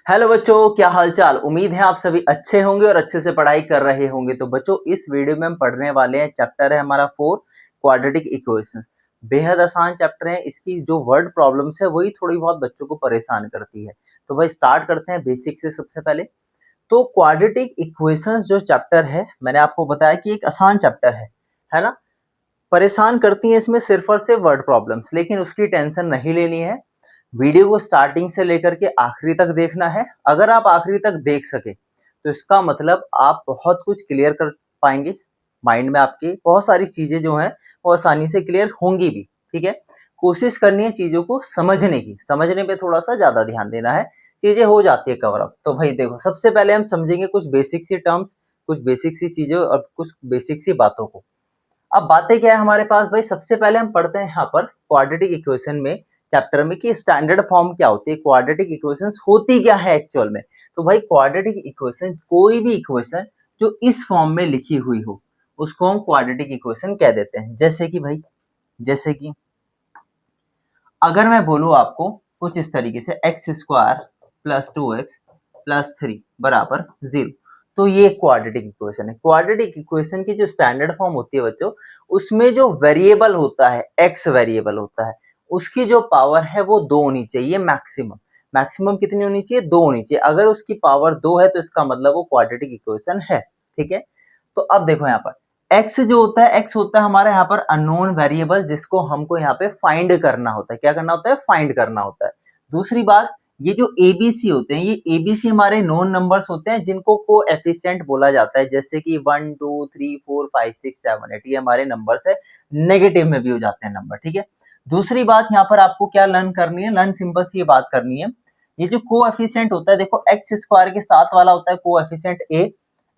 Hello बच्चों, क्या हालचाल। उम्मीद है आप सभी अच्छे होंगे और अच्छे से पढ़ाई कर रहे होंगे। तो बच्चों, इस वीडियो में हम पढ़ने वाले हैं, चैप्टर है हमारा 4 क्वाड्रेटिक इक्वेशंस। बेहद आसान चैप्टर है। इसकी जो वर्ड प्रॉब्लम्स है वही थोड़ी बहुत बच्चों को परेशान करती है। तो भाई स्टार्ट करते हैं बेसिक से। सबसे पहले तो क्वाड्रेटिक इक्वेशंस जो चैप्टर है, मैंने आपको बताया कि एक आसान चैप्टर है ना। परेशान करती है इसमें सिर्फ और सिर्फ वर्ड प्रॉब्लम्स, लेकिन उसकी टेंशन नहीं लेनी है। वीडियो को स्टार्टिंग से लेकर के आखिरी तक देखना है। अगर आप आखिरी तक देख सके तो इसका मतलब आप बहुत कुछ क्लियर कर पाएंगे। माइंड में आपके बहुत सारी चीजें जो हैं वो आसानी से क्लियर होंगी भी। ठीक है, कोशिश करनी है चीजों को समझने की। समझने पे थोड़ा सा ज्यादा ध्यान देना है, चीजें हो जाती है कवर अप। तो भाई देखो, सबसे पहले हम समझेंगे कुछ बेसिक सी टर्म्स, कुछ बेसिक सी चीजें और कुछ बेसिक सी बातों को। अब बातें क्या है हमारे पास भाई, सबसे पहले हम पढ़ते हैं यहाँ पर क्वाड्रेटिक इक्वेशन में, चैप्टर में, कि स्टैंडर्ड फॉर्म क्या होती है, क्वाड्रेटिक इक्वेशंस होती क्या है एक्चुअल में। तो भाई क्वाड्रेटिक इक्वेशन, कोई भी इक्वेशन जो इस फॉर्म में लिखी हुई हो उसको हम क्वाड्रेटिक इक्वेशन कह देते हैं। जैसे कि अगर मैं बोलूं आपको कुछ इस तरीके से x square plus 2x plus 3 बराबर 0, तो ये क्वाड्रेटिक इक्वेशन है। क्वाड्रेटिक इक्वेशन की जो स्टैंडर्ड फॉर्म होती है बच्चों, उसमें जो वेरिएबल होता है, एक्स वेरिएबल होता है, उसकी जो पावर है वो 2 होनी चाहिए मैक्सिमम। मैक्सिमम कितनी होनी चाहिए? 2 होनी चाहिए। अगर उसकी पावर 2 है तो इसका मतलब वो क्वाड्रेटिक इक्वेशन है। ठीक है, तो अब देखो यहाँ पर x जो होता है, x होता है हमारे यहाँ पर अननोन वेरिएबल, जिसको हमको यहाँ पे फाइंड करना होता है। क्या करना होता है? फाइंड करना होता है। दूसरी बात, ये जो ABC होते हैं, ये ABC हमारे नोन नंबर्स होते हैं जिनको कोएफिशिएंट बोला जाता है। जैसे कि 1 2 3 4 5 6 7 8 ये हमारे नंबर्स है। नेगेटिव में भी हो जाते हैं नंबर। ठीक है, दूसरी बात यहाँ पर आपको क्या लर्न करनी है, लर्न सिंपल सी ये बात करनी है। ये जो कोएफिशिएंट होता है, देखो एक्स स्क्वायर के साथ वाला होता है कोएफिशिएंट A,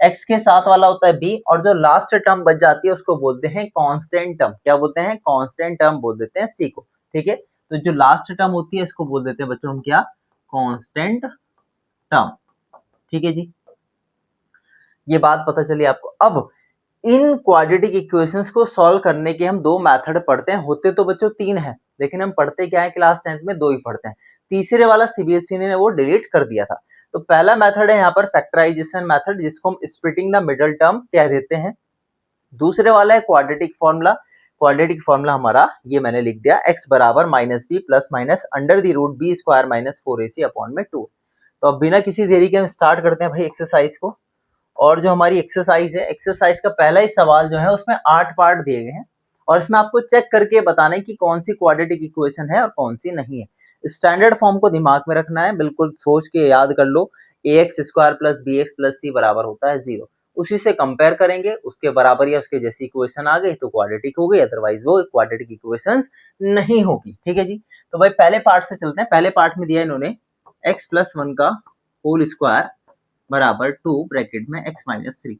एक्स के साथ वाला होता है बी, और जो लास्ट टर्म बच जाती है उसको बोलते हैं कांस्टेंट टर्म। क्या बोलते हैं? कांस्टेंट टर्म बोल देते हैं सी को। ठीक है, तो जो लास्ट टर्म होती है इसको बोल देते हैं बच्चों हम क्या? Constant term. ठीक है जी, ये बात पता चली आपको। अब इन क्वाड्रेटिक इक्वेशंस को सॉल्व करने के हम दो मेथड पढ़ते हैं। होते तो बच्चों तीन है, लेकिन हम पढ़ते क्या है क्लास 10th में? दो ही पढ़ते हैं। तीसरे वाला सीबीएसई ने वो डिलीट कर दिया था। तो पहला मेथड है यहाँ पर फैक्टराइजेशन मेथड, जिसको हम स्प्लिटिंग द मिडल टर्म कह देते हैं। दूसरे वाला है क्वाड्रेटिक फॉर्मूला। क्वाड्रेटिक फॉर्मूला हमारा ये मैंने लिख दिया, x बराबर minus b plus minus under the root b square minus 4ac upon में 2। तो अब बिना किसी देरी के हम स्टार्ट करते हैं भाई एक्सरसाइज को। और जो हमारी एक्सरसाइज है, एक्सरसाइज का पहला ही सवाल जो है उसमें 8 पार्ट दिए गए हैं, और इसमें आपको चेक करके बताना है कि कौन सी क्वाड्रेटिक इक्वेशन है और कौन सी नहीं है। स्टैंडर्ड फॉर्म को दिमाग में रखना है, बिल्कुल सोच के याद कर लो। ax square plus bx plus c बराबर होता है 0। उसी से कंपेयर करेंगे, उसके बराबर या उसके जैसी इक्वेशन आ गई तो क्वाड्रेटिक हो गई, अदरवाइज वो क्वाड्रेटिक इक्वेशंस नहीं होगी। ठीक है जी, तो भाई पहले पार्ट से चलते हैं। पहले पार्ट में दिया इन्होंने x प्लस 1 का होल स्क्वायर बराबर 2 ब्रैकेट में x माइनस 3।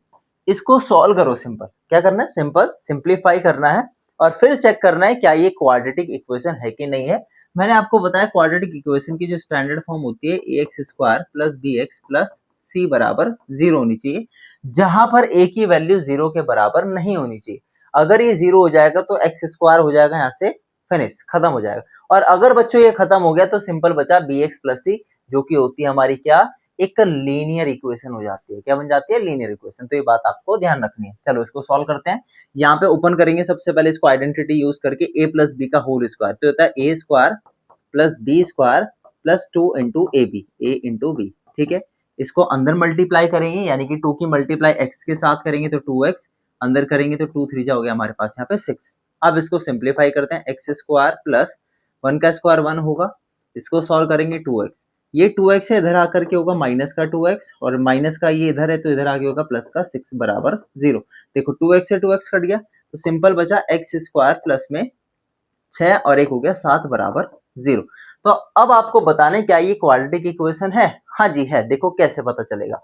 इसको सॉल्व करो। सिंपल क्या करना है? सिंपल सिंप्लीफाई करना है, और फिर चेक करना है क्या ये क्वाड्रेटिक इक्वेशन है कि नहीं है। मैंने आपको बताया क्वाड्रेटिक इक्वेशन की जो स्टैंडर्ड फॉर्म होती है, ax square plus bx plus c बराबर 0 होनी चाहिए, जहां पर a की वैल्यू 0 के बराबर नहीं होनी चाहिए। अगर ये 0 हो जाएगा तो x स्क्वायर हो जाएगा यहाँ से फिनिश, खत्म हो जाएगा। और अगर बच्चों ये खत्म हो गया तो सिंपल बचा bx प्लस c, जो कि होती है हमारी क्या? एक लीनियर इक्वेशन हो जाती है। क्या बन जाती है? Linear equation. तो ये बात आपको ध्यान रखनी है। चलो इसको सॉल्व करते हैं। यहाँ पे ओपन करेंगे सबसे पहले इसको आइडेंटिटी यूज करके, a प्लस बी का होल स्क्वायर तो होता है a square plus b square plus 2 into a b, a into b. ठीक है, इसको अंदर मल्टीप्लाई करेंगे, यानी कि 2 की मल्टीप्लाई x के साथ करेंगे तो 2x, अंदर करेंगे तो 2 3 जा हो गया हमारे पास यहाँ पे 6। अब इसको सिंप्लीफाई करते हैं, एक्स स्क्वायर प्लस 1 का स्क्वायर 1 होगा, इसको सॉल्व करेंगे 2x, ये 2x है, इधर आकर के होगा माइनस का 2x, और माइनस का ये इधर है तो इधर आगे होगा प्लस का 6 बराबर 0। देखो 2x से 2x कट गया तो सिंपल बचा x स्क्वायर प्लस में 6 और 1 हो गया 7 बराबर 0। तो अब आपको बताना है क्या ये क्वाड्रेटिक इक्वेशन है? हाँ जी है। देखो कैसे पता चलेगा।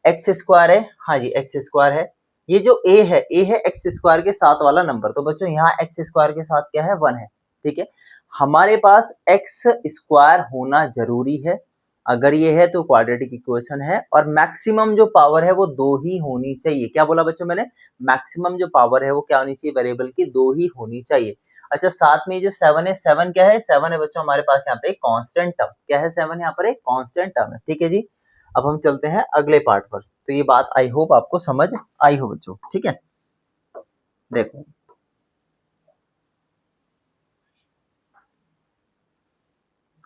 एक्स स्क्वायर है, हाँ जी एक्स स्क्वायर है। ये जो a है एक्स स्क्वायर के साथ वाला नंबर। तो बच्चों यहाँ एक्स स्क्वायर के साथ क्या है? 1 है। ठीक है, हमारे पास एक्स स्क्वायर होना जरूरी है। अगर ये है तो क्वाड्रेटिक इक्वेशन है, और मैक्सिमम जो पावर है वो 2 ही होनी चाहिए। क्या बोला बच्चों मैंने? मैक्सिमम जो पावर है वो क्या होनी चाहिए? वेरिएबल की 2 ही होनी चाहिए। अच्छा, साथ में जो 7 है, 7 क्या है? 7 है बच्चों हमारे पास यहाँ पे कांस्टेंट टर्म। क्या है 7 यहाँ पर? एक कांस्टेंट टर्म है। ठीक है जी। अब हम चलते हैं अगले पार्ट पर। तो ये बात आई होप आपको समझ आई हो बच्चों। ठीक है, देखो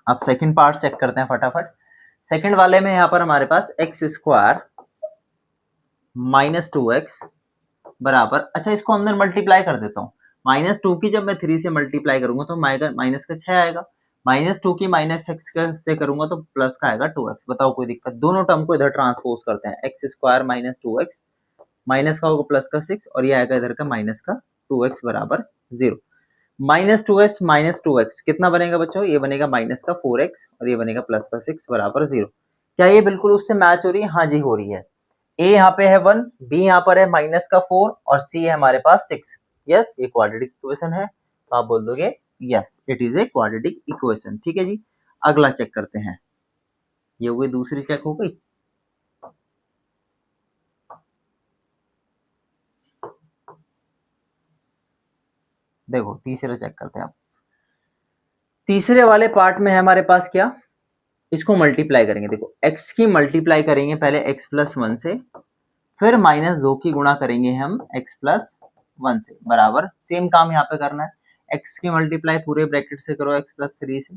अब सेकंड पार्ट चेक करते हैं फटाफट। सेकंड वाले में यहाँ पर हमारे पास एक्स स्क्वायर माइनस 2x बराबर, अच्छा इसको अंदर मल्टीप्लाई कर देता हूँ। -2 की जब मैं 3 से मल्टीप्लाई करूंगा तो माइनस का 6 आएगा। -2 की -x से करूंगा तो प्लस का आएगा 2x। बताओ कोई दिक्कत? दोनों टर्म को इधर ट्रांसपोज करते हैं। X square minus 2x, minus का होगा प्लस का 6, और ये आएगा इधर का माइनस का 2x बराबर 0। -2x कितना बनेगा बच्चों? ये बनेगा माइनस का 4x, और ये बनेगा प्लस का 6 बराबर 0। क्या ये बिल्कुल उससे मैच हो रही है? हाँ जी हो रही है। ए यहाँ पे है 1, बी यहाँ पर है माइनस का 4, और सी है हमारे पास 6। यस, ये क्वाड्रेटिक इक्वेशन है। तो आप बोल दोगे yes it is a quadratic equation. ठीक है जी। अगला चेक करते हैं। ये हो गई, दूसरी चेक हो गई। देखो तीसरा चेक करते हैं आप। तीसरे वाले पार्ट में है हमारे पास क्या? इसको मल्टीप्लाई करेंगे। देखो x की मल्टीप्लाई करेंगे पहले x प्लस 1 से, फिर -2 की गुणा करेंगे हम x प्लस 1 से बराबर। सेम काम यहाँ पे करना है। x की मल्टीप्लाई पूरे ब्रैकेट से करो x प्लस 3 से,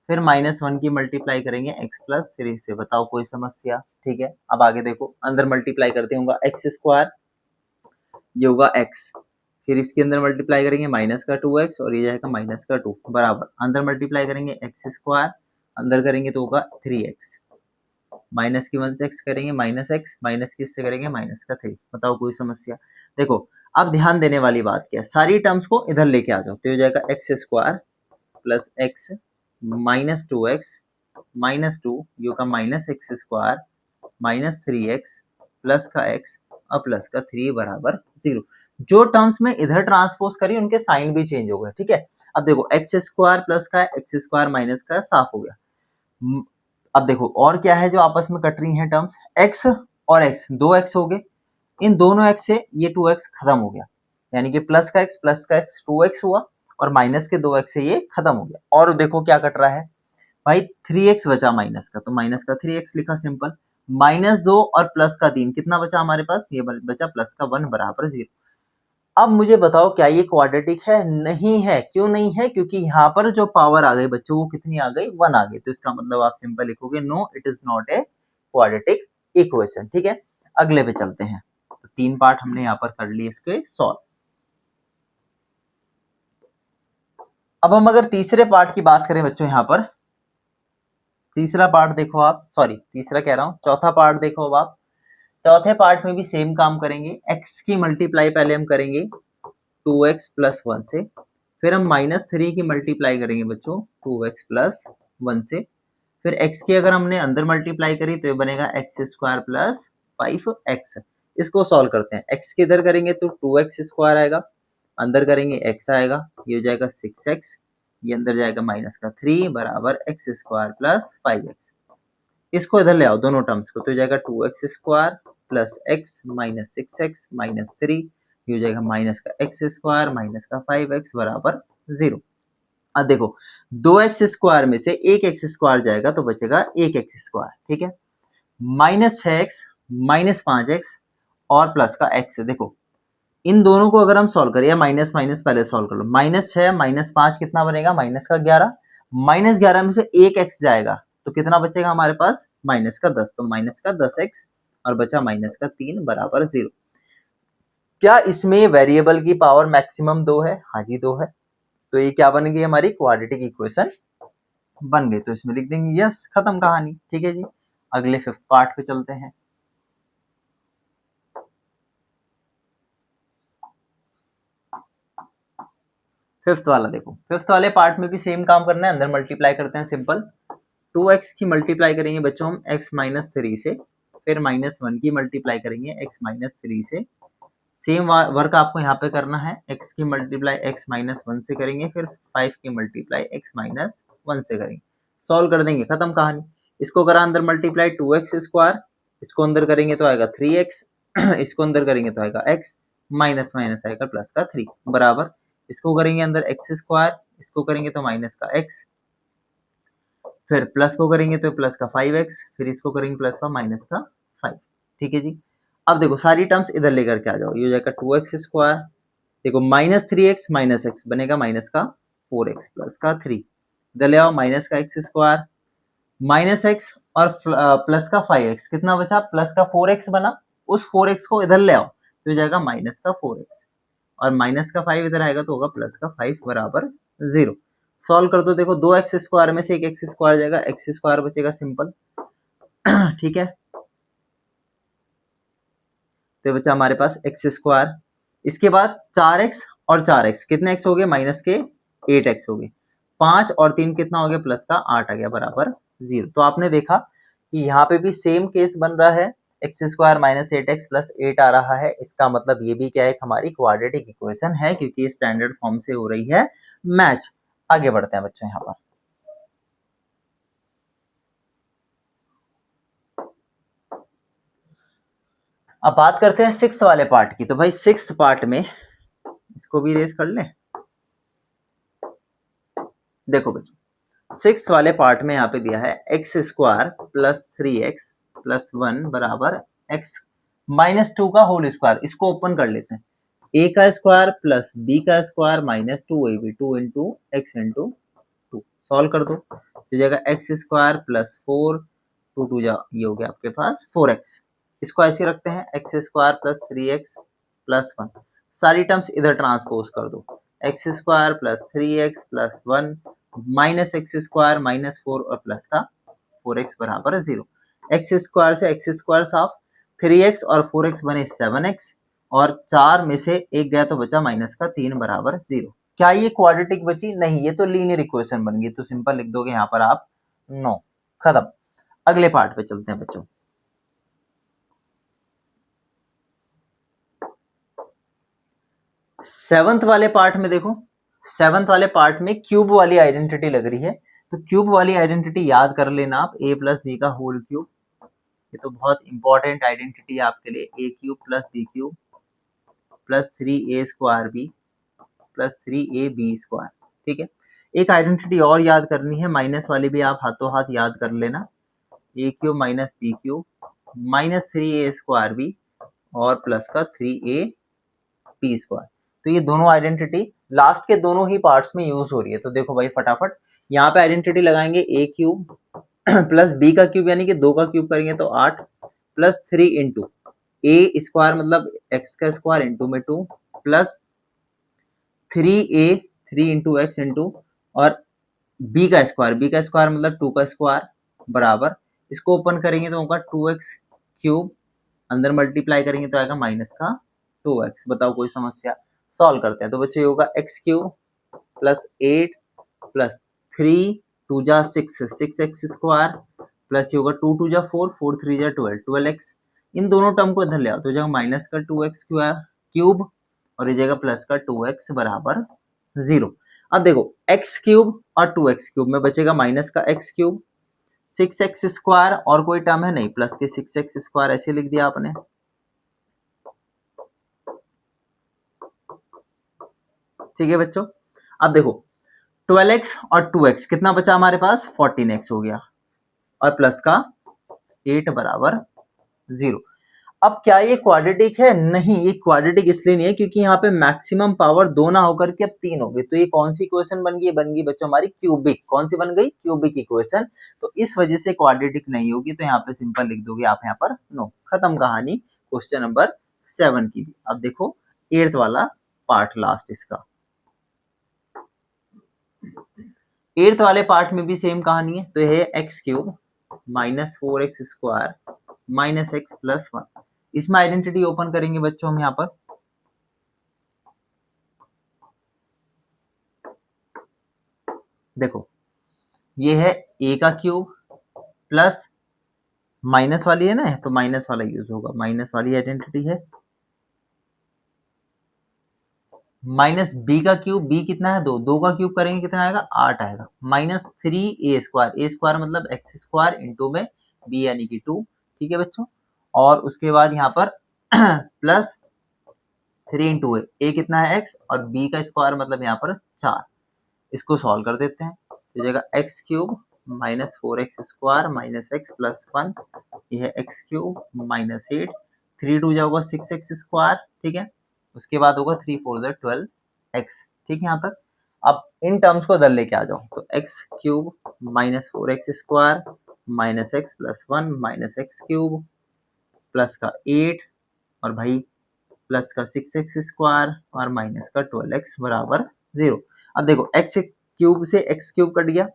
फिर -1 की मल्टीप्लाई करेंगे x प्लस 3 से। बताओ कोई समस्या? ठीक है, अब आगे देखो, अंदर मल्टीप्लाई करते होगा एक्स स्क्वायर, ये होगा x, फिर इसके अंदर मल्टीप्लाई करेंगे माइनस का 2x, और ये जाएगा माइनस का 2 बराबर। अंदर मल्टीप्लाई करेंगे एक्स स्क्वायर, अंदर करेंगे तो होगा 3x, माइनस की 1 से x करेंगे माइनस x, माइनस की इससे करेंगे माइनस का 3। बताओ कोई समस्या? देखो अब ध्यान देने वाली बात क्या है, सारी टर्म्स को इधर लेके आ जाओ। तो हो जाएगा x square plus x minus 2x minus 2, यो का minus x square minus 3x plus का x और प्लस का 3 बराबर 0। जो टर्म्स में इधर ट्रांसपोज करी उनके साइन भी चेंज हो गए। ठीक है, अब देखो एक्स स्क्वायर प्लस का एक्स स्क्वायर माइनस का साफ हो गया। अब देखो और क्या है जो आपस में कट रही हैं टर्म्स? x और x, 2x हो गए। इन दोनों x से ये 2x खत्म हो गया, यानी कि प्लस का x 2x हुआ, और माइनस के 2x से ये खत्म हो गया। और देखो क्या कट रहा है भाई, 3x बचा माइनस का, तो माइनस का 3x लिखा सिंपल। -2 और प्लस का 3 कितना बचा हमारे पास? ये बचा प्लस का 1 बराबर 0। अब मुझे बताओ क्या ये क्वाड्रेटिक है? नहीं है। क्यों नहीं है? क्योंकि यहाँ पर जो पावर आ गई बच्चों वो कितनी आ गई? 1 आ गई। तो इसका मतलब आप सिंपल लिखोगे no it is not a quadratic equation. ठीक है, अगले पे चलते हैं। तो 3 पार्ट हमने यहाँ पर कर लिए इसके सॉल्व। अब हम अगर तीसरे पार्ट की बात करें बच्चों, यहाँ पर तीसरा पार्ट देखो आप, सॉरी तीसरा कह रहा हूँ, चौथा पार्ट देखो अब आप। चौथे पार्ट में भी सेम काम करेंगे। x की मल्टीप्लाई पहले हम करेंगे 2x प्लस 1 से, फिर हम -3 की मल्टीप्लाई करेंगे बच्चों 2x प्लस 1 से, फिर x की अगर हमने अंदर मल्टीप्लाई करी तो ये बनेगा एक्स स्क्वायर प्लस 5x। इसको सॉल्व करते हैं। x के इधर करेंगे तो 2x स्क्वायर आएगा, अंदर करेंगे x आएगा, ये हो जाएगा 6x, ये अंदर जाएगा माइनस का 3 बराबर एक्स स्क्वायर प्लस 5x। इसको इधर ले आओ दोनों टर्म्स को, तो हो जाएगा 2x square plus x minus 6x minus 3, ये हो जाएगा माइनस का x स्क्वायर माइनस का 5x बराबर 0। अब देखो 2x स्क्वायर में से एक x स्क्वायर जाएगा तो बचेगा 1x स्क्वायर। ठीक है, माइनस 6x माइनस 5x और प्लस का x। देखो इन दोनों को अगर हम सॉल्व करें, या माइनस माइनस पहले सॉल्व कर लो, -6 -5 कितना बनेगा? माइनस का 11, माइनस 11 में से एक x जाएगा तो कितना बचेगा हमारे पास? माइनस का 10, तो माइनस का 10x और बचा माइनस का 3 बराबर 0। क्या इसमें वेरिएबल की पावर मैक्सिमम 2 है? हाँ जी 2 है। तो ये क्या बन गई? हमारी क्वाड्रेटिक इक्वेशन बन गई। तो इसमें लिख देंगे यस, खत्म कहानी। ठीक है जी, अगले फिफ्थ पार्ट पे चलते हैं। फिफ्थ वाला देखो, फिफ्थ वाले पार्ट में भी सेम काम करना है। अंदर मल्टीप्लाई करते हैं सिंपल। 2x की मल्टीप्लाई करेंगे बच्चों हम x माइनस 3 से, फिर -1 की मल्टीप्लाई करेंगे x माइनस 3 से। सेम वर्क आपको यहाँ पे करना है। x की मल्टीप्लाई x माइनस 1 से करेंगे, फिर 5 की मल्टीप्लाई x माइनस 1 से करेंगे। सॉल्व कर देंगे, खत्म कहानी। इसको करा अंदर मल्टीप्लाई 2x स्क्वायर, इसको अंदर करेंगे तो आएगा 3x, इसको अंदर करेंगे तो आएगा x, माइनस माइनस आएगा प्लस का 3 बराबर, इसको करेंगे अंदर x स्क्वायर, इसको करेंगे तो माइनस का x, फिर प्लस को करेंगे तो प्लस का 5x, फिर इसको करेंगे प्लस का माइनस का 5। ठीक है जी। अब देखो सारी टर्म्स इधर लेकर के आ जाओ, ये हो जाएगा 2x स्क्वायर, देखो माइनस 3x माइनस x बनेगा माइनस का 4x प्लस का 3, इधर ले आओ माइनस का x स्क्वायर माइनस x और प्लस का 5x, कितना बचा प्लस का 4x बना, उस 4x को इधर ले आओ तो हो जाएगा माइनस का 4x, और माइनस का 5 इधर आएगा तो होगा प्लस का 5 बराबर 0। सॉल्व कर दो, देखो 2x स्क्वायर में से एक x स्क्वायर जाएगा, x स्क्वायर बचेगा सिंपल। ठीक है, तो बचा हमारे पास x स्क्वायर, इसके बाद 4x और 4x कितने x हो गए माइनस के 8x हो गए, 5 और 3 कितना हो गया प्लस का 8 आ गया बराबर 0। तो आपने देखा कि यहाँ पे भी सेम केस बन रहा है, x square minus 8x plus 8 आ रहा है, इसका मतलब ये भी क्या है हमारी क्वाड्रेटिक इक्वेशन है, क्योंकि ये स्टैंडर्ड फॉर्म से हो रही है मैच। आगे बढ़ते हैं बच्चों यहाँ पर, अब बात करते हैं सिक्स्थ वाले पार्ट की। तो भाई सिक्स्थ पार्ट में इसको भी रेस कर लें। देखो बच्चों सिक्स्थ वाले पार्ट में यहाँ पे दिया है x square plus 3x plus 1 बराबर x माइनस 2 का होल स्क्वायर। इसको ओपन कर लेते हैं, a का स्क्वायर प्लस b का square minus 2ab 2 into x into 2। Solve कर दो तो जाएगा एक्स स्क्वायर प्लस 4 2 2 जा ये हो गया आपके पास 4x। इसको ऐसे रखते हैं x square plus 3x plus 1, सारी टर्म्स इधर ट्रांसपोज कर दो, x square plus 3x plus 1 minus x square minus 4 और प्लस का 4x बराबर 0। एक्स स्क्वायर से एक्स स्क्वायर साफ, 3x और 4x बने 7x और 4 में से एक गया तो बचा माइनस का 3 बराबर 0। क्या ये क्वाड्रेटिक बची? नहीं, ये तो लीनियर इक्वेशन बन गई, तो सिंपल लिख दोगे यहाँ पर आप नो, खत्म। अगले पार्ट पे चलते हैं बच्चों। सेवंथ वाले पार्ट में देखो, सेवंथ वाले पार्ट में क्यूब वाली आइडेंटिटी लग रही है, तो क्यूब वाली आइडेंटिटी याद कर लेना आप, a प्लस बी का होल क्यूब। ये तो बहुत इंपॉर्टेंट आइडेंटिटी है आपके लिए, a cube plus b cube plus 3a square b plus 3ab square. ठीक है, एक आइडेंटिटी और याद करनी है, माइनस वाली भी आप हाथों हाथ याद कर लेना, a cube minus b cube minus 3a square b और प्लस का 3ab स्क्वायर। तो ये दोनों आइडेंटिटी लास्ट के दोनों ही पार्ट्स में यूज हो रही है। तो देखो भाई फटाफट यहाँ पे आइडेंटिटी लगाएंगे, a क्यूब प्लस b का क्यूब यानी कि 2 का क्यूब करेंगे तो 8 प्लस 3 इंटू a स्क्वायर मतलब x का स्क्वायर इंटू में 2 plus 3a 3 into x into और b का स्क्वायर मतलब 2 का स्क्वायर बराबर, इसको ओपन करेंगे तो होगा 2x क्यूब, अंदर मल्टीप्लाई करेंगे तो आएगा माइनस का 2x। बताओ कोई समस्या? सॉल्व करते हैं तो बच्चे होगा एक्स क्यूब प्लस 8 प्लस 3 2 जा 6x स्क्वायर प्लस ये होगा 2 2 जा 4 4 3 जा 12x। इन दोनों टर्म को इधर ले आओ तो जाएगा माइनस का 2x क्यूब और ये जाएगा प्लस का 2x बराबर 0। अब देखो x क्यूब और 2x क्यूब में बचेगा माइनस का x क्यूब, 6x स्क्वायर और कोई टर्म है नहीं, प्लस के 6x स्क्वायर ऐसे लिख दिया आपने। ठीक है बच्चों, अब देखो 12x और 2x कितना बचा हमारे पास 14x हो गया और प्लस का 8 बराबर 0। अब क्या ये क्वाड्रेटिक है? नहीं, ये क्वाड्रेटिक इसलिए नहीं है क्योंकि यहाँ पे मैक्सिमम पावर 2 ना होकर के अब 3 हो गई। तो ये कौन सी इक्वेशन बन गई? बन गई बच्चों हमारी क्यूबिक। कौन सी बन गई? Cubic equation. तो इस वजह से क्वाड्रेटिक नहीं होगी, तो यहाँ पे सिंपल लिख दोगे आप यहाँ पर नो, खत्म कहानी क्वेश्चन नंबर 7 की। अब देखो 8th वाला पार्ट लास्ट इसका। 8th वाले पार्ट में भी सेम कहानी है, तो यह है x cube minus 4x square minus x plus 1। इसमें आइडेंटिटी ओपन करेंगे बच्चों हम यहाँ पर, देखो ये है a का क्यूब प्लस माइनस वाली है ना, तो माइनस वाला यूज होगा, माइनस वाली आइडेंटिटी है माइनस बी का क्यूब, बी कितना है 2, 2 का क्यूब करेंगे कितना आएगा 8 आएगा, माइनस 3a², ए स्क्वायर मतलब एक्स स्क्वायर इंटू में बी यानी कि 2, ठीक है बच्चों। और उसके बाद यहाँ पर प्लस 3 इंटू ए कितना है x और b का स्क्वायर मतलब यहाँ पर 4, इसको सॉल्व कर देते हैं। तो जगह x cube minus 4x² minus x plus 1, ये है एक्स क्यूब माइनस 8, 3 2 जाओगा 6x², ठीक है। उसके बाद होगा 3 4 12x, ठीक है यहाँ तक। अब इन टर्म्स को इधर लेके आ जाओ, तो x cube minus 4x² minus x plus 1 minus x cube plus का 8 और भाई प्लस का 6x² और माइनस का 12x बराबर 0। अब देखो x क्यूब से x क्यूब कट गया,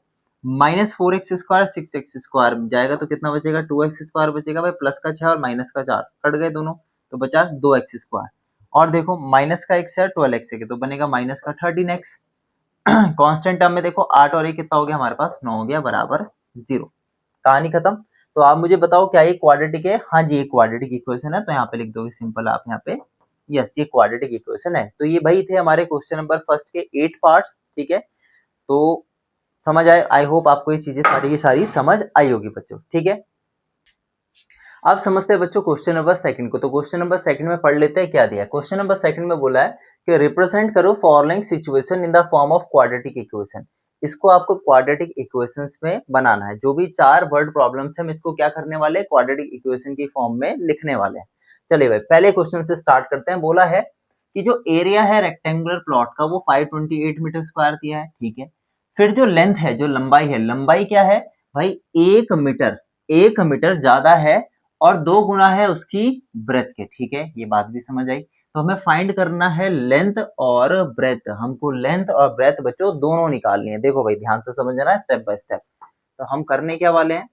माइनस 4x² 6x² जाएगा तो कितना बचेगा 2x² बचेगा भाई, प्लस का 6 और माइनस का 4 कट गए दोनों, तो बचा 2x²। और देखो माइनस का x है 12x है तो बनेगा माइनस का 13x। कांस्टेंट टर्म में देखो 8 और 1 कितना हो गया हमारे पास 9 हो गया बराबर 0। कहानी खत्म। तो आप मुझे बताओ क्या ये क्वाड्रेटिक है? हाँ जी ये क्वाड्रेटिक इक्वेशन है, तो यहाँ पे लिख दोगे सिंपल आप यहाँ पे, यस ये क्वाड्रेटिक इक्वेशन है। तो ये भाई थे हमारे क्वेश्चन नंबर फर्स्ट के 8 पार्ट्स, ठीक है। तो समझ आए, आई होप आपको ये चीजें सारी की सारी समझ आई होगी बच्चों, ठीक है। अब समझते हैं बच्चों क्वेश्चन नंबर सेकंड को। तो क्वेश्चन नंबर सेकंड में पढ़ लेते हैं क्या दिया है। क्वेश्चन नंबर सेकंड में बोला है कि रिप्रेजेंट करो following situation in the form of quadratic equation. इसको आपको क्वाड्रेटिक इक्वेशंस में बनाना है। जो भी 4 वर्ड प्रॉब्लम्स है हम इसको क्या करने वाले हैं, क्वाड्रेटिक इक्वेशन की फॉर्म में लिखने वाले हैं। चलिए भाई पहले क्वेश्चन से स्टार्ट करते हैं। बोला है कि जो एरिया है रेक्टेंगुलर प्लॉट का वो 528 मीटर स्क्वायर दिया है, ठीक है। फिर जो लेंथ है, जो लंबाई है, लंबाई क्या है भाई 1 मीटर, 1 मीटर ज्यादा है और 2 गुना है उसकी ब्रेथ के, ठीक है। ये बात भी समझ आई। तो हमें फाइंड करना है लेंथ और ब्रेथ। हमको लेंथ और ब्रेथ बच्चों दोनों निकालनी है। देखो भाई ध्यान से समझना है स्टेप बाय स्टेप। तो हम करने क्या वाले हैं,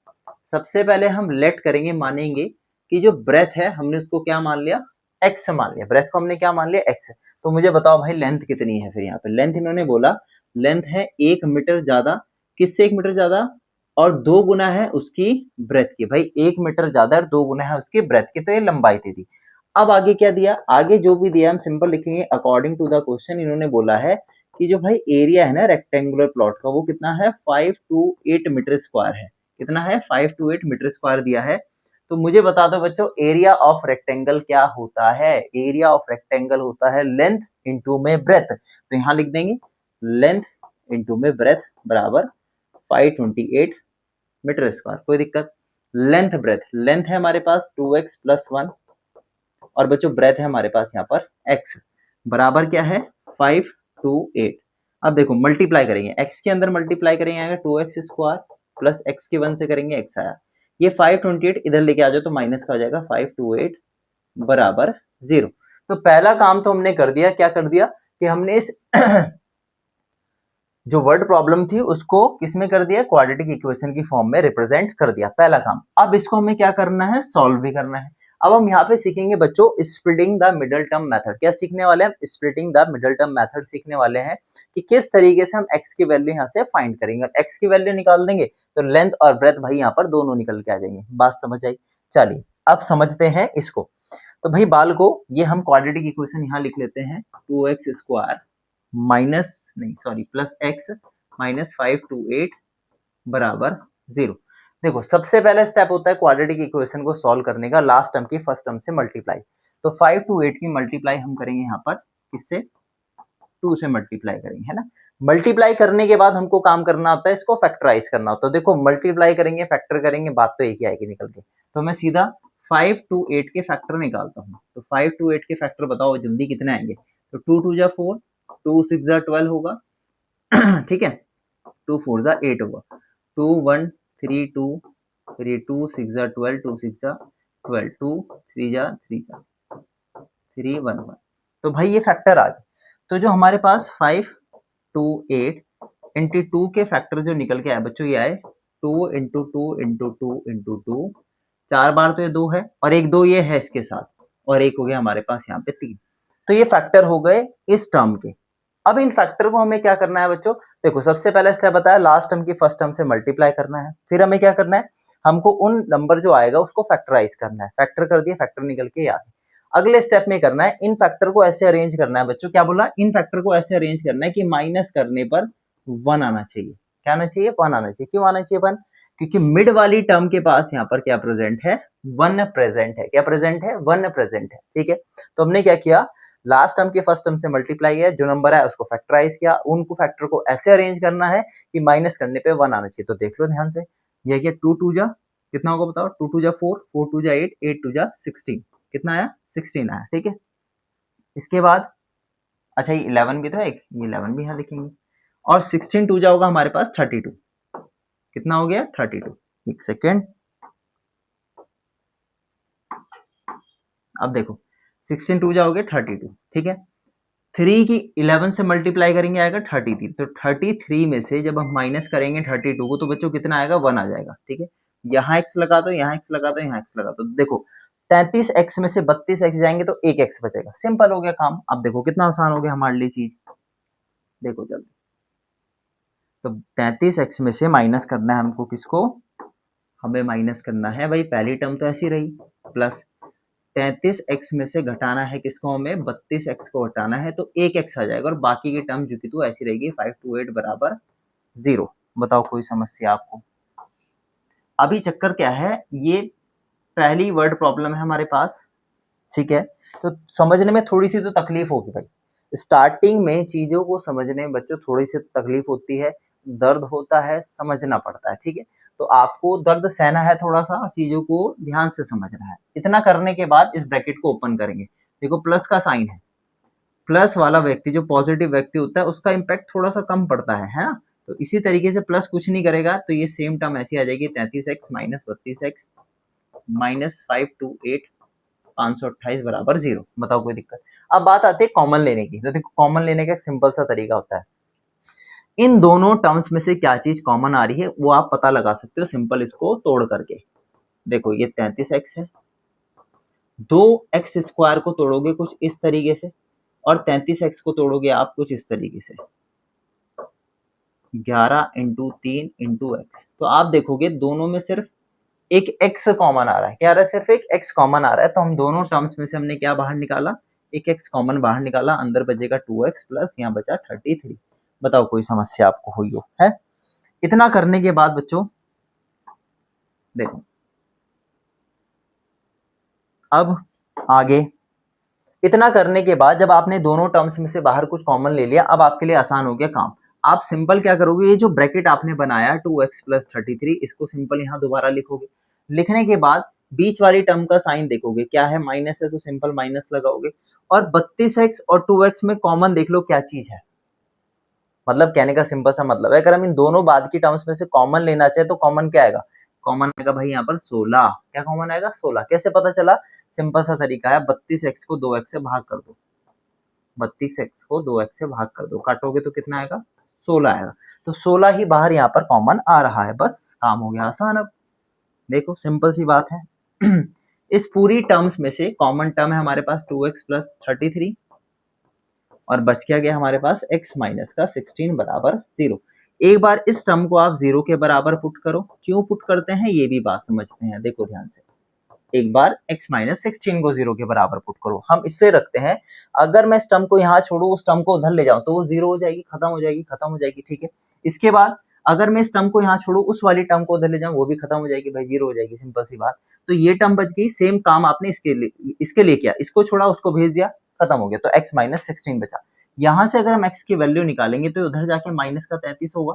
सबसे पहले हम लेट करेंगे, मानेंगे कि जो ब्रेथ है हमने उसको क्या मान लिया x मान लिया, ब्रेथ को हमने क्या मान लिया x। तो मुझे बताओ भाई लेंथ कितनी है। फिर यहाँ पे लेंथ इन्होंने बोला लेंथ है 1 मीटर ज्यादा, किससे 1 मीटर ज्यादा, और 2 गुना है उसकी ब्रेथ की। भाई 1 मीटर ज्यादा और 2 गुना है उसकी ब्रेथ की, तो ये लंबाई दे दी। अब आगे क्या दिया, आगे जो भी दिया हम सिंपल लिखेंगे अकॉर्डिंग टू द क्वेश्चन। इन्होंने बोला है कि जो भाई एरिया है ना रेक्टेंगुलर प्लॉट का वो कितना है 5 to 8 मीटर स्क्वायर है। कितना है 5 to 8 मीटर स्क्वायर दिया है। तो मुझे बता दो बच्चों एरिया ऑफ रेक्टेंगल क्या होता है। एरिया ऑफ रेक्टेंगल होता है लेंथ इंटू में ब्रेथ। तो यहाँ लिख देंगे लेंथ इंटू में ब्रेथ बराबर 528 मीटर स्क्वायर। कोई दिक्कत। लेंथ ब्रेथ, लेंथ है हमारे पास 2x प्लस 1 और बच्चों ब्रेथ है हमारे पास यहाँ पर x बराबर क्या है 5 to 8। अब देखो मल्टीप्लाई करेंगे, x के अंदर मल्टीप्लाई करेंगे आएगा 2x² प्लस x के 1 से करेंगे x आया। ये 528 इधर लेके आ जाओ तो माइनस का हो जाएगा 528 बराबर 0। तो पहला काम तो हमने कर दिया, क्या कर दिया कि हमने इस जो वर्ड प्रॉब्लम थी उसको किसमें कर दिया, क्वाड्रेटिक इक्वेशन की फॉर्म में रिप्रेजेंट कर दिया, पहला काम। अब इसको हमें क्या करना है, सॉल्व भी करना है। अब हम यहाँ पे सीखेंगे बच्चों splitting the middle term method. क्या सीखने वाले हैं, splitting the middle term method सीखने वाले हैं कि किस तरीके से हम x की वैल्यू यहाँ से फाइंड करेंगे। x की वैल्यू निकाल देंगे तो लेंथ और ब्रेथ भाई यहाँ पर दोनों निकल के आ जाएंगे। बात समझ आई। चलिए अब समझते हैं इसको। तो भाई बाल को ये हम क्वाड्रेटिक इक्वेशन यहाँ लिख लेते हैं 2x² माइनस नहीं sorry plus x minus 5 to 8 बराबर 0। देखो सबसे पहला स्टेप होता है क्वाड्रेटिक इक्वेशन को सॉल्व करने का, लास्ट टर्म की फर्स्ट टर्म से मल्टीप्लाई। तो 5 to 8 की मल्टीप्लाई हम करेंगे यहाँ पर किससे, 2 से मल्टीप्लाई करेंगे, है ना। मल्टीप्लाई करने के बाद हमको काम करना होता है इसको फैक्टराइज करना होता है। देखो मल्टीप्लाई करेंगे फैक्टर करेंगे बात तो एक ही आएगी निकल के। तो मैं सीधा 5 to 8 के फैक्टर निकालता हूँ। तो 5 to 8 के फैक्टर बताओ जल्दी कितने आएंगे। तो 2 2 जा 4, 2 6 जा 12 होगा ठीक है, 2 4 जा 8 होगा, 2 1 3 2 3 2 6 जा 12, 2 6 जा 12, 2 3 जा 3 जा 3 1 1। तो भाई ये फैक्टर आ गए। तो जो हमारे पास 5 to 8 इंटू 2 के फैक्टर जो निकल के आए बच्चों ये आए 2 इंटू 2 इंटू 2 इंटू 2, 4 बार तो ये 2 है और एक 2 ये है इसके साथ और एक हो गया हमारे पास यहाँ पे 3। तो ये फैक्टर हो गए इस टर्म के। अब इन फैक्टर को हमें क्या करना है बच्चों, देखो सबसे पहला स्टेप बताया लास्ट टर्म की फर्स्ट टर्म से मल्टीप्लाई करना है। फिर हमें क्या करना है, हमको उन नंबर जो आएगा उसको फैक्टराइज करना है। फैक्टर कर दिया, फैक्टर निकल के आ गए। अगले स्टेप में करना है, इन फैक्टर को ऐसे अरेंज करना है बच्चों। क्या बोला? इन फैक्टर को ऐसे अरेंज करना है कि माइनस करने पर 1 आना चाहिए। क्या आना चाहिए? 1 आना चाहिए। क्यों आना चाहिए 1? क्योंकि मिड वाली टर्म के पास यहाँ पर क्या प्रेजेंट है? 1 प्रेजेंट है। क्या प्रेजेंट है? 1 प्रेजेंट है। ठीक है, तो हमने क्या किया, लास्ट टर्म के फर्स्ट टर्म से मल्टीप्लाई किया, जो नंबर है उसको फैक्टराइज किया, उनको फैक्टर को ऐसे अरेंज करना है कि माइनस करने पे 1 आना चाहिए। तो देख लो ध्यान से, ये क्या 2 2 जा कितना होगा बताओ? 2 2 जा 4, 4 2 जा 8, 8 2 जा 16, कितना आया? 16 आया। ठीक है, इसके बाद अच्छा ये 11 भी तो है, ये 11 भी यहाँ लिखेंगे, और 16 2 जा होगा हमारे पास 32, कितना हो गया? 32। एक सेकेंड, अब देखो 16 2 जा हो गया 32। ठीक है, 3 की 11 से मल्टीप्लाई करेंगे आएगा 33, तो 33 में से जब हम माइनस करेंगे 32 को तो बच्चों कितना आएगा? 1 आ जाएगा। ठीक है, यहाँ x लगा दो, यहाँ x लगा दो, यहाँ x लगा दो, देखो 33x में से 32x जाएंगे तो 1x बचेगा। सिंपल हो गया काम। अब देखो कितना आसान हो गया हमारे लिए चीज, देखो जल्दी। तो 33x में से माइनस करना है हमको, किसको? हमें माइनस करना है भाई, पहली टर्म तो ऐसी रही, प्लस 33x में से घटाना है किसको? हमें 32x को घटाना है, तो 1x आ जाएगा, और बाकी की टर्म जो कि तो ऐसी रहेगी 5 2 8 बराबर 0। बताओ कोई समस्या आपको? अभी चक्कर क्या है, ये पहली वर्ड प्रॉब्लम है हमारे पास। ठीक है, तो समझने में थोड़ी सी तो तकलीफ होगी भाई, स्टार्टिंग में चीजों को समझने में बच्चों थोड़ी सी तकलीफ होती है, दर्द होता है, समझना पड़ता है। ठीक है, तो आपको दर्द सहना है, थोड़ा सा चीजों को ध्यान से समझना है। इतना करने के बाद इस ब्रैकेट को ओपन करेंगे, देखो प्लस का साइन है, प्लस वाला व्यक्ति जो पॉजिटिव व्यक्ति होता है उसका इम्पैक्ट थोड़ा सा कम पड़ता है ना। तो इसी तरीके से प्लस कुछ नहीं करेगा तो ये सेम टर्म ऐसी आ जाएगी 33x माइनस 32x माइनस 5 2 8 528 बराबर 0। बताओ कोई दिक्कत? अब बात आती है कॉमन लेने की। तो देखो कॉमन लेने का एक सिंपल सा तरीका होता है, इन दोनों टर्म्स में से क्या चीज कॉमन आ रही है वो आप पता लगा सकते हो सिंपल इसको तोड़ करके। देखो ये 33x है, 2x स्क्वायर को तोड़ोगे कुछ इस तरीके से, और 33x को तोड़ोगे आप कुछ इस तरीके से, 11 इंटू 3 इंटू एक्स। तो आप देखोगे दोनों में सिर्फ एक x कॉमन आ रहा है। क्या आ रहा है? सिर्फ एक x कॉमन आ रहा है। तो हम दोनों टर्म्स में से हमने क्या बाहर निकाला? एक x कॉमन बाहर निकाला, अंदर बचेगा 2x प्लस यहाँ बचा 33। बताओ कोई समस्या आपको हुई हो? है इतना करने के बाद बच्चों देखो, अब आगे इतना करने के बाद जब आपने दोनों टर्म्स में से बाहर कुछ कॉमन ले लिया, अब आपके लिए आसान हो गया काम। आप सिंपल क्या करोगे, ये जो ब्रैकेट आपने बनाया 2x प्लस 33, इसको सिंपल यहाँ दोबारा लिखोगे। लिखने के बाद बीच वाली टर्म का साइन देखोगे, क्या है? माइनस है, तो सिंपल माइनस लगाओगे। और 32x और 2x में कॉमन देख लो क्या चीज है। मतलब कहने का सिंपल सा मतलब है, अगर हम इन दोनों बाद की टर्म्स में से कॉमन लेना चाहे तो कॉमन क्या आएगा? कॉमन आएगा भाई यहाँ पर 16। क्या कॉमन आएगा? 16। कैसे पता चला? सिंपल सा तरीका है, 32x को 2x से भाग कर दो, 32x को 2x से भाग कर दो, काटोगे तो कितना आएगा? 16 आएगा। तो 16 ही बाहर यहाँ पर कॉमन आ रहा है, बस काम हो गया आसान। अब देखो सिंपल सी बात है इस पूरी टर्म्स में से कॉमन टर्म है हमारे पास 2x प्लस 33, और बच क्या गया हमारे पास x माइनस का 16 बराबर 0। एक बार इस टर्म को आप 0 के बराबर पुट करो। क्यों पुट करते हैं ये भी बात समझते हैं, देखो ध्यान से। एक बार x माइनस 16 को 0 के बराबर पुट करो, हम इसलिए रखते हैं अगर मैं इस टर्म को यहाँ छोड़ू उस टर्म को उधर ले जाऊं तो वो 0 हो जाएगी, खत्म हो जाएगी, खत्म हो जाएगी। ठीक है, इसके बाद अगर मैं इस टर्म को यहाँ छोड़ू उस वाली टर्म को उधर ले जाऊं वो भी खत्म हो जाएगी भाई, 0 हो जाएगी, सिंपल सी बात। तो ये टर्म बच गई, सेम काम आपने इसके लिए किया, इसको छोड़ा उसको भेज दिया, खत्म हो गया। तो x माइनस 16 बचा। यहां से अगर हम x की वैल्यू निकालेंगे तो उधर जाके माइनस का 33 होगा।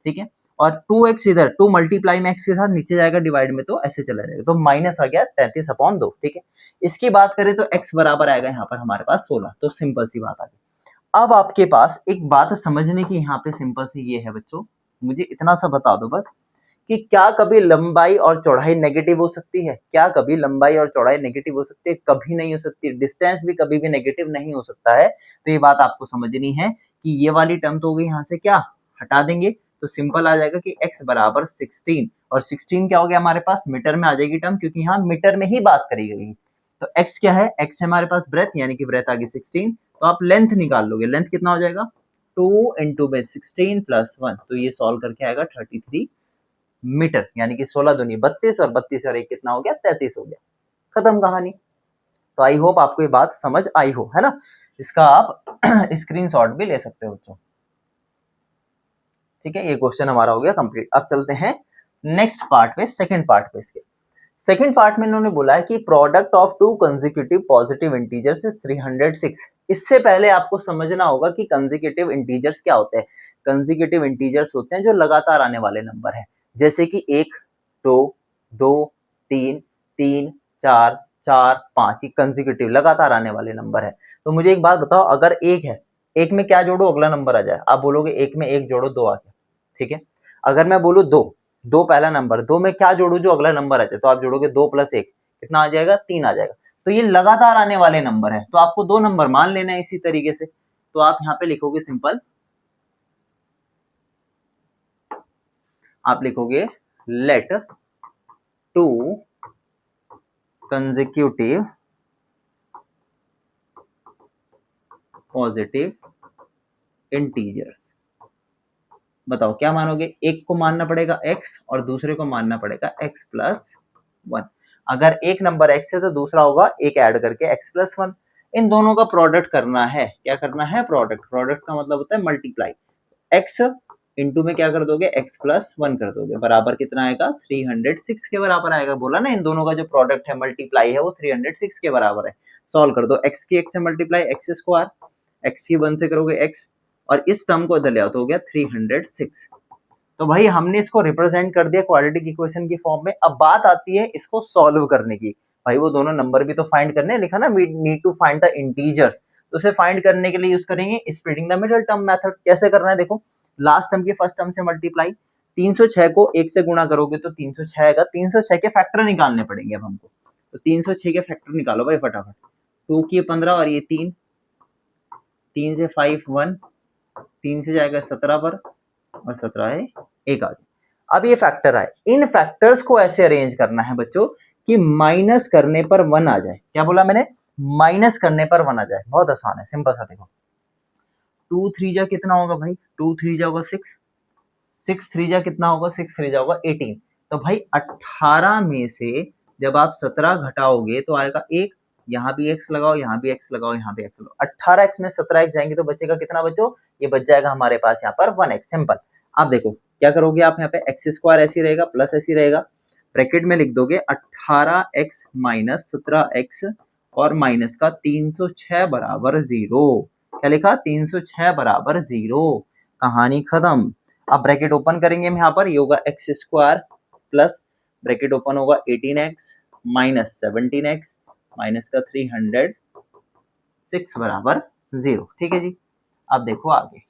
ठीक है, और 2x इधर 2 मल्टीप्लाई में x के साथ नीचे जाएगा डिवाइड में, तो ऐसे चला जाएगा, तो माइनस आ गया 33/2। ठीक है, इसकी बात करें तो x बराबर आएगा यहाँ पर हमारे पास 16। तो सिंपल सी बात आ गई। अब आपके पास एक बात समझने की यहाँ पे सिंपल सी ये है बच्चों, मुझे इतना सा बता दो बस कि क्या कभी लंबाई और चौड़ाई नेगेटिव हो सकती है? क्या कभी लंबाई और चौड़ाई नेगेटिव हो सकती है? कभी नहीं हो सकती। डिस्टेंस भी कभी भी नेगेटिव नहीं हो सकता है। तो ये बात आपको समझनी है कि ये वाली टर्म तो हो गई, यहाँ से क्या हटा देंगे तो सिंपल आ जाएगा कि x बराबर 16, और 16 क्या हो गया हमारे पास? मीटर में आ जाएगी टर्म, क्योंकि यहाँ मीटर में ही बात करी गई। तो x क्या है? x है हमारे पास ब्रेथ, यानी कि ब्रेथ आ गई 16। तो आप लेंथ निकाल लोगे, लेंथ कितना हो जाएगा? 2 इंटू में 16 प्लस 1, तो ये सॉल्व करके आएगा 33 मीटर, यानी कि 16 दूनी 32 और 32 और 1 कितना हो गया? 33 हो गया, खत्म कहानी। तो आई होप आपको ये बात समझ आई हो, है ना। इसका आप स्क्रीनशॉट भी ले सकते हो बच्चों। ठीक है, ये क्वेश्चन हमारा हो गया कंप्लीट। अब चलते हैं नेक्स्ट पार्ट पे, सेकंड पार्ट पे। इसके सेकंड पार्ट में इन्होंने बोला है कि product of to consecutive positive integers is 306। इससे पहले आपको समझना होगा कि कंसेक्यूटिव इंटीजर्स क्या होते हैं। कंसेक्यूटिव इंटीजर्स होते हैं जो लगातार आने वाले नंबर हैं, जैसे कि 1 2 2 3 3 4 4 5, ये कंसेक्यूटिव लगातार आने वाले नंबर है। तो मुझे एक बात बताओ, अगर एक है, एक में क्या जोड़ो अगला नंबर आ जाए, आप बोलोगे एक में एक जोड़ो 2 आ गया, ठीक है। अगर मैं बोलूं 2 2 पहला नंबर, 2 में क्या जोड़ू जो अगला नंबर आ जाए, तो आप जोड़ोगे 2 + 1 कितना आ जाएगा, 3 आ जाएगा। तो ये लगातार आने वाले नंबर है, तो आपको 2 नंबर मान लेना है इसी तरीके से। तो आप यहाँ पे लिखोगे सिंपल, आप लिखोगे लेट 2 कंसेक्यूटिव पॉजिटिव इंटीजर्स। बताओ क्या मानोगे, एक को मानना पड़ेगा x और दूसरे को मानना पड़ेगा x + 1। अगर एक नंबर x है तो दूसरा होगा एक ऐड करके x + 1। इन दोनों का प्रोडक्ट करना है। क्या करना है, प्रोडक्ट। प्रोडक्ट का मतलब होता है मल्टीप्लाई। x इंटू में क्या कर दोगे, x + 1 कर दोगे, बराबर कितना आएगा, 306 के बराबर आएगा। बोला ना, इन दोनों का जो प्रोडक्ट है मल्टीप्लाई है वो 306 के बराबर है। सॉल्व कर दो, x की x से मल्टीप्लाई x², x की 1 से करोगे x, और इस टर्म को इधर ले आओ तो हो गया 306। तो भाई हमने इसको रिप्रेजेंट कर दिया क्वाड्रेटिक इक्वेशन की फॉर्म में। अब बात आती है इसको सॉल्व करने की। भाई वो दोनों नंबर भी तो फाइंड करने, लिखा ना need to find the integers, तो उसे फाइंड करने के लिए यूज करेंगे splitting the middle term method. कैसे करना है देखो, लास्ट टर्म की फर्स्ट टर्म से मल्टीप्लाई, 306 को 1 से गुणा करोगे तो 306 आएगा। 306 के फैक्टर निकालने पड़ेंगे अब हमको, तो 306 के फैक्टर निकालो भाई फटाफट। 2 की 15 और ये 3, 3 से 5 1, 3 से जाएगा 17 पर, और 17 है 1 आ गया। अब ये फैक्टर आए, इन फैक्टर्स को ऐसे अरेंज करना है बच्चों कि माइनस करने पर 1 आ जाए। क्या बोला मैंने, माइनस करने पर 1 आ जाए। बहुत आसान है, सिंपल सा। देखो 2 3 जा कितना होगा भाई, 2 3 जा होगा 6, 6 3 जा कितना होगा, 6 3 जा होगा 18। तो भाई 18 में से जब आप 17 घटाओगे तो आएगा 1, यहाँ भी x लगाओ, यहाँ भी x लगाओ, यहाँ भी x लगाओ। 18x में 17x जाएंगे तो बचेगा कितना बच्चों, ये बच जाएगा हमारे पास यहाँ पर 1x। सिंपल। आप देखो क्या करोगे, आप यहाँ पे x² ऐसे रहेगा प्लस ऐसे रहेगा, ब्रैकेट में लिख दोगे 18x - 17x और माइनस का 306 बराबर 0। क्या लिखा, 306 बराबर 0। कहानी खत्म। अब ब्रैकेट ओपन करेंगे हम यहाँ पर, ये होगा x² प्लस ब्रैकेट ओपन होगा 18x - 17x माइनस का 306 बराबर 0। ठीक है जी। अब देखो आगे,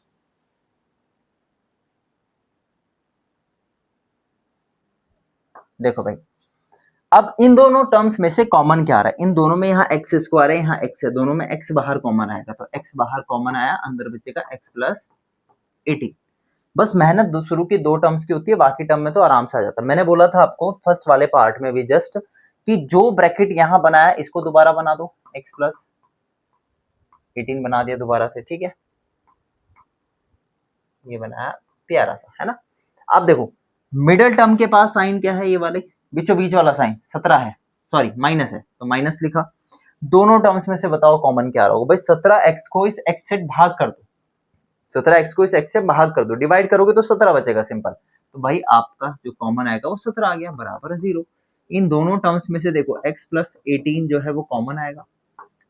देखो भाई, अब इन दोनों टर्म्स में से कॉमन क्या आ रहा है, इन दोनों में यहाँ x² है, यहाँ x है, दोनों में x बाहर कॉमन आएगा, तो x बाहर कॉमन आया, अंदर बचेगा x + 18। बस मेहनत शुरू की 2 टर्म्स की होती है, बाकी टर्म में तो आराम से आ जाता है। मैंने बोला था आपको फर्स्ट वाले पार्ट में भी जस्ट कि जो ब्रैकेट यहाँ बनाया इसको दोबारा बना दो, x + 18 बना दिया दोबारा से। ठीक है, ये बनाया प्यारा सा, है ना। अब देखो मिडिल टर्म के पास साइन क्या है, ये वाले बीचों बीच वाला साइन 17 है, सॉरी माइनस है, तो माइनस लिखा। दोनों टर्म्स में से बताओ कॉमन क्या होगा भाई, 17x को इस x से भाग कर दो, 17x को इस x से भाग कर दो, डिवाइड करोगे तो 17 बचेगा, सिंपल। तो भाई आपका जो कॉमन आएगा वो 17 आ गया, बराबर 0। इन दोनों टर्म्स में से देखो x + 18 जो है वो कॉमन आएगा,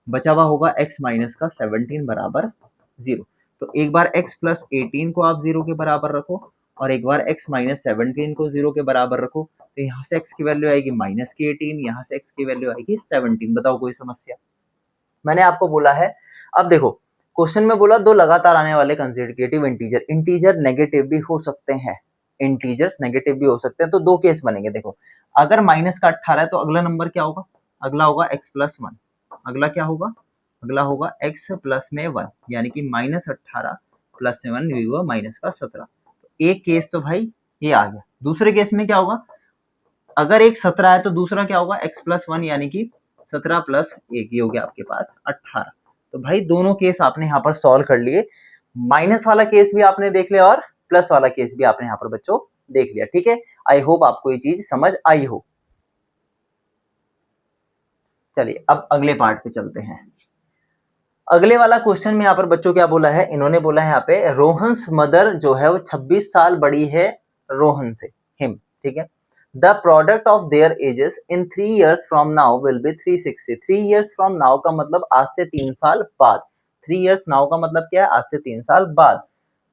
बचा हुआ होगा x - का 17 बराबर 0। तो एक बार x + 18 को आप 0 के बराबर रखो और एक बार x - 17 को 0 के बराबर रखो, तो यहाँ से x की वैल्यू आएगी -18, यहाँ से x की वैल्यू आएगी 17। बताओ कोई समस्या। मैंने आपको बोला है, अब देखो क्वेश्चन में बोला 2 लगातार आने वाले कंसेक्यूटिव इंटीजर, इंटीजर नेगेटिव भी हो सकते हैं, इंटीजर्स नेगेटिव भी हो सकते हैं। तो 2 केस बनेंगे। देखो अगर माइनस का 18 है तो अगला नंबर क्या होगा, अगला होगा x + 1, अगला क्या होगा, अगला होगा x + में 1, यानी कि -18 + 1 ये हुआ माइनस का 17। तो एक केस तो भाई ये आ गया। दूसरे केस में क्या होगा, अगर एक 17 है तो दूसरा क्या होगा x + 1, यानी कि 17 + 1, ये हो गया आपके पास 18। तो भाई दोनों केस आपने यहाँ पर सॉल्व कर लिए, माइनस वाला केस भी आपने देख लिया और प्लस वाला केस भी आपने यहाँ पर बच्चों देख लिया। ठीक है, आई होप आपको ये चीज समझ आई हो। चलिए अब अगले पार्ट पे चलते हैं। अगले वाला क्वेश्चन में यहाँ पर बच्चों क्या बोला है, इन्होंने बोला है यहाँ पे रोहन्स मदर जो है वो 26 साल बड़ी है रोहन से, हिम, ठीक है। The product of their edges in 3 years from now will be 360। 3 years from now का मतलब आज से 3 साल बाद। 3 years नाउ का मतलब क्या है, आज से 3 साल बाद।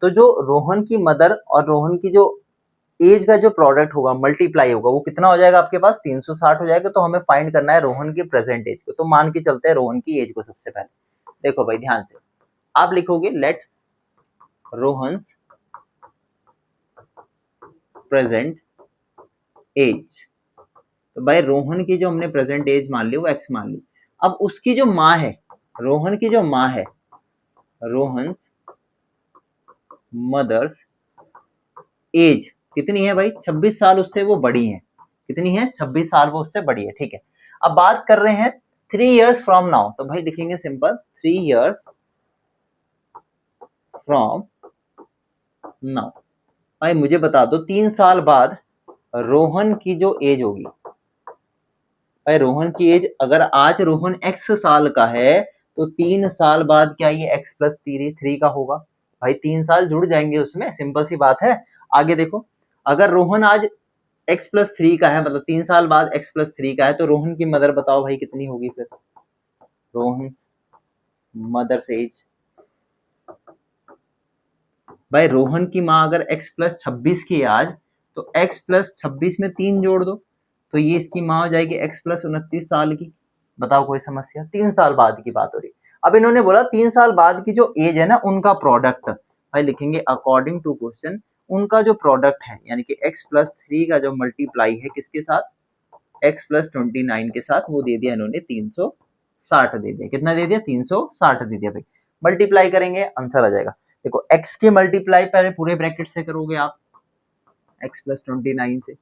तो जो रोहन की मदर और रोहन की जो एज का जो प्रोडक्ट होगा मल्टीप्लाई होगा वो कितना हो जाएगा आपके पास, 360 हो जाएगा। तो हमें फाइंड करना है रोहन की प्रेजेंट एज को। तो मान के चलते हैं रोहन की एज को सबसे पहले। देखो भाई ध्यान से आप लिखोगे लेट रोहन्स प्रेजेंट एज। तो भाई रोहन की जो हमने प्रेजेंट एज मान ली वो एक्स मान ली। अब उसकी जो माँ है, रोहन की जो माँ है, रोहन्स मदर्स एज कितनी है भाई, 26 साल उससे वो बड़ी है। कितनी है, 26 साल वो उससे बड़ी है, ठीक है। अब बात कर रहे हैं 3 years फ्रॉम नाउ। तो भाई लिखेंगे सिंपल 3 years फ्रॉम नाउ। भाई मुझे बता दो 3 साल बाद रोहन की जो एज होगी, भाई रोहन की एज अगर आज रोहन x साल का है तो 3 साल बाद क्या ये x प्लस 3 का होगा। भाई 3 साल जुड़ जाएंगे उसमें, सिंपल सी बात है। आगे देखो अगर रोहन आज x प्लस 3 का है, मतलब 3 साल बाद x प्लस 3 का है, तो रोहन की मदर बताओ भाई कितनी होगी फिर। रोहन मदर्स एज, भाई रोहन की माँ अगर x प्लस 26 की है आज, तो x प्लस 26 में 3 जोड़ दो, तो ये इसकी माँ हो जाएगी x प्लस 29 साल की। बताओ कोई समस्या, 3 साल बाद की बात हो रही। अब इन्होंने बोला 3 साल बाद की जो एज है ना उनका प्रोडक्ट, भाई लिखेंगे अकॉर्डिंग टू क्वेश्चन उनका जो प्रोडक्ट है, यानी कि x प्लस 3 का जो मल्टीप्लाई है किसके साथ, x प्लस 29 के साथ, वो दे दिया इन्होंने 360 दे दिया। कितना दे दिया, 360 दे दिया। भाई मल्टीप्लाई करेंगे आंसर आ जाएगा। देखो x की मल्टीप्लाई पहले पूरे ब्रैकेट से करोगे आप x प्लस 29 से,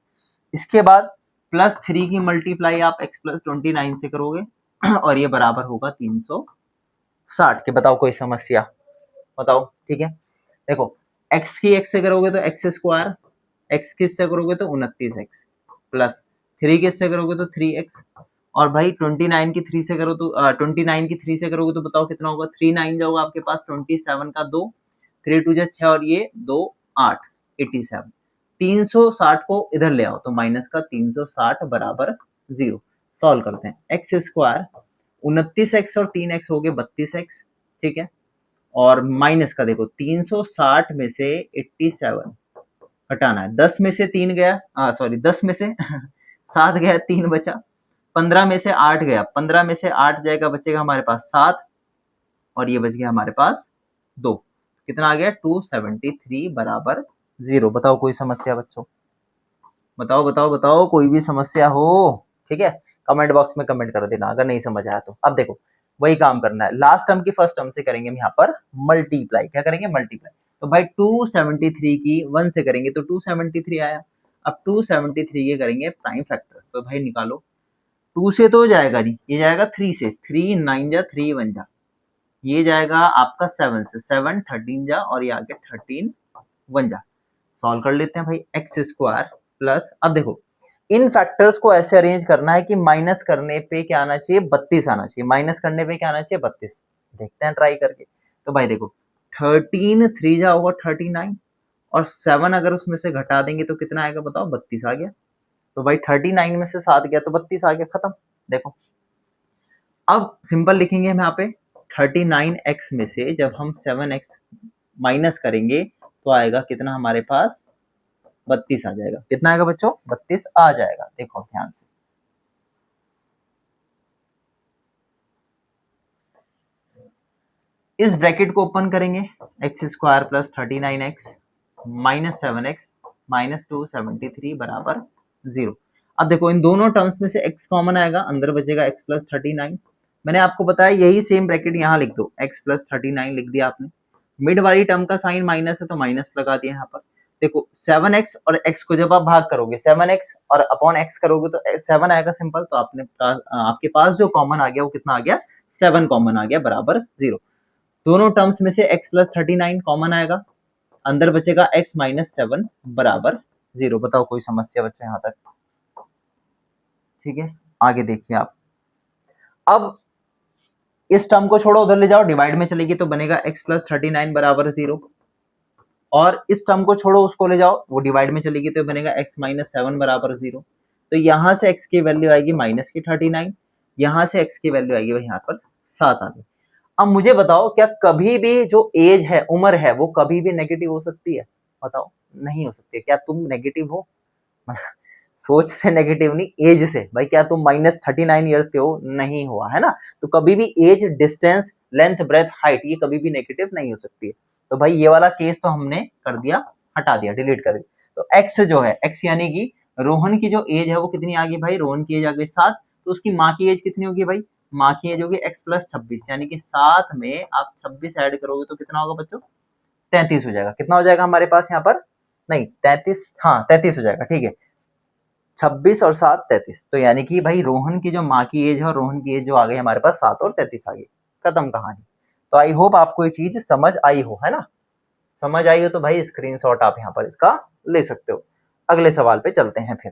इसके बाद प्लस 3 की मल्टीप्लाई आप x प्लस 29 से करोगे और ये बराबर होगा 360 के। बताओ कोई समस्या, बताओ, ठीक है। देखो x की x से करोगे तो x स्क्वायर, x किस से करोगे तो 29x, प्लस 3 किस से करोगे तो 3x, और भाई 29 की 3 से करो तो 29 की 3 से करोगे तो बताओ कितना होगा, 3 9 जाओगे आपके पास 27 का 2, 3 2 6 और ये 2 8 87। 360 को इधर ले आओ तो माइनस का 360 बराबर 0। सॉल्व करते हैं, एक्स स्क्वायर 29x और 3x हो गए 32x, ठीक है। और माइनस का देखो 360 में से 87 हटाना है, 10 में से 3 गया, सॉरी 10 में से 7 गया, 3 बचा, 15 में से 8 गया, 15 में से 8 जाएगा, बचेगा हमारे पास 7, और ये बच गया हमारे पास 2। कितना आ गया 273 बराबर 0। बताओ कोई समस्या बच्चों, बताओ बताओ बताओ कोई भी समस्या हो, ठीक है कमेंट बॉक्स में कमेंट कर देना अगर नहीं समझ आया तो। अब देखो वही काम करना है, लास्ट टर्म की फर्स्ट टर्म से करेंगे हम यहाँ पर मल्टीप्लाई। क्या करेंगे, मल्टीप्लाई। तो भाई 273 की 1 से करेंगे तो 273 आया। अब 273 के करेंगे प्राइम फैक्टर्स, तो भाई निकालो, 2 से तो जाएगा नहीं, ये जाएगा 3 से, 3 9 जा 3 1 जा, ये जाएगा आपका 7 से, 7 13 जा, और ये आगे 13 1 जा। सॉल्व कर लेते हैं भाई, एक्स स्क्वायर प्लस, अब देखो इन फैक्टर्स को ऐसे अरेंज करना है कि माइनस करने पे क्या आना चाहिए, 32 आना चाहिए। माइनस करने पे क्या आना चाहिए, 32। देखते हैं ट्राई करके। तो भाई देखो 13 3 जा होगा 39, और 7 अगर उसमें से घटा देंगे तो कितना आएगा बताओ, 32 आ गया। तो भाई 39 में से 7 गया तो 32 आ गया, खत्म। देखो अब सिंपल लिखेंगे हम यहाँ पे 39x में से जब हम 7x माइनस करेंगे तो आएगा कितना हमारे पास, 32 आ जाएगा। कितना आएगा बच्चों, 32 आ जाएगा। देखो ध्यान से, इस ब्रैकेट को ओपन करेंगे, x square plus 39x minus 7x minus 273 बराबर 0। अब देखो इन दोनों टर्म्स में से x कॉमन आएगा, अंदर बचेगा x प्लस 39। मैंने आपको बताया यही सेम ब्रैकेट यहाँ लिख दो, x प्लस 39 लिख दिया आपने। मिड वाली टर्म का साइन माइनस है तो माइनस लगा दिया यहाँ पर। देखो 7x और x को जब आप भाग करोगे, 7x और अपॉन x करोगे तो 7 आएगा सिंपल। तो आपके पास जो कॉमन आ गया वो कितना आ गया, 7 कॉमन आ गया बराबर 0। दोनों टर्म्स में से x प्लस 39 कॉमन आएगा, अंदर बचेगा x माइनस 7 बराबर 0। बताओ कोई समस्या बच्चों यहाँ तक, ठीक है। आगे देखिए आप, अब इस टर्म को छोड़ो, उधर ले जाओ, डिवाइड में चलेगी तो बनेगा x प्लस 39 बराबर 0, और इस टर्म को छोड़ो, उसको ले जाओ, वो डिवाइड में चलेगी तो बनेगा x माइनस 7 बराबर 0। तो यहां से x की वैल्यू आएगी माइनस की 39, यहां से x की वैल्यू आएगी भाई यहाँ पर 7 आ गई। अब मुझे बताओ, क्या कभी भी जो एज है, उम्र है, वो कभी भी नेगेटिव हो सकती है? बताओ, नहीं हो सकती है। क्या तुम नेगेटिव हो? सोच से नेगेटिव नहीं, एज से। भाई क्या तुम माइनस 39 ईयर्स के हो? नहीं हुआ है ना। तो कभी भी age, distance, length, breadth, height, ये कभी भी नेगेटिव नहीं हो सकती है। तो भाई ये वाला केस तो हमने कर दिया, हटा दिया, डिलीट कर दिया। तो एक्स जो है, एक्स यानी कि रोहन की जो एज है वो कितनी आ गई भाई? रोहन की एज आ गई 7, तो उसकी माँ की एज कितनी होगी भाई? माँ की एज होगी एक्स प्लस 26, यानी कि 7 में आप 26 ऐड करोगे तो कितना होगा बच्चों? 33 हो जाएगा। कितना हो जाएगा हमारे पास यहाँ पर? नहीं 33, हाँ 33 हो जाएगा, ठीक है। 26 और 7 33, तो यानी कि भाई रोहन की जो माँ की एज है और रोहन की एज जो आ गई हमारे पास 7 और 33 आ गई। खत्म कहानी। तो आई होप आपको ये चीज समझ आई हो, है ना। समझ आई हो तो भाई स्क्रीनशॉट आप यहाँ पर इसका ले सकते हो। अगले सवाल पे चलते हैं फिर।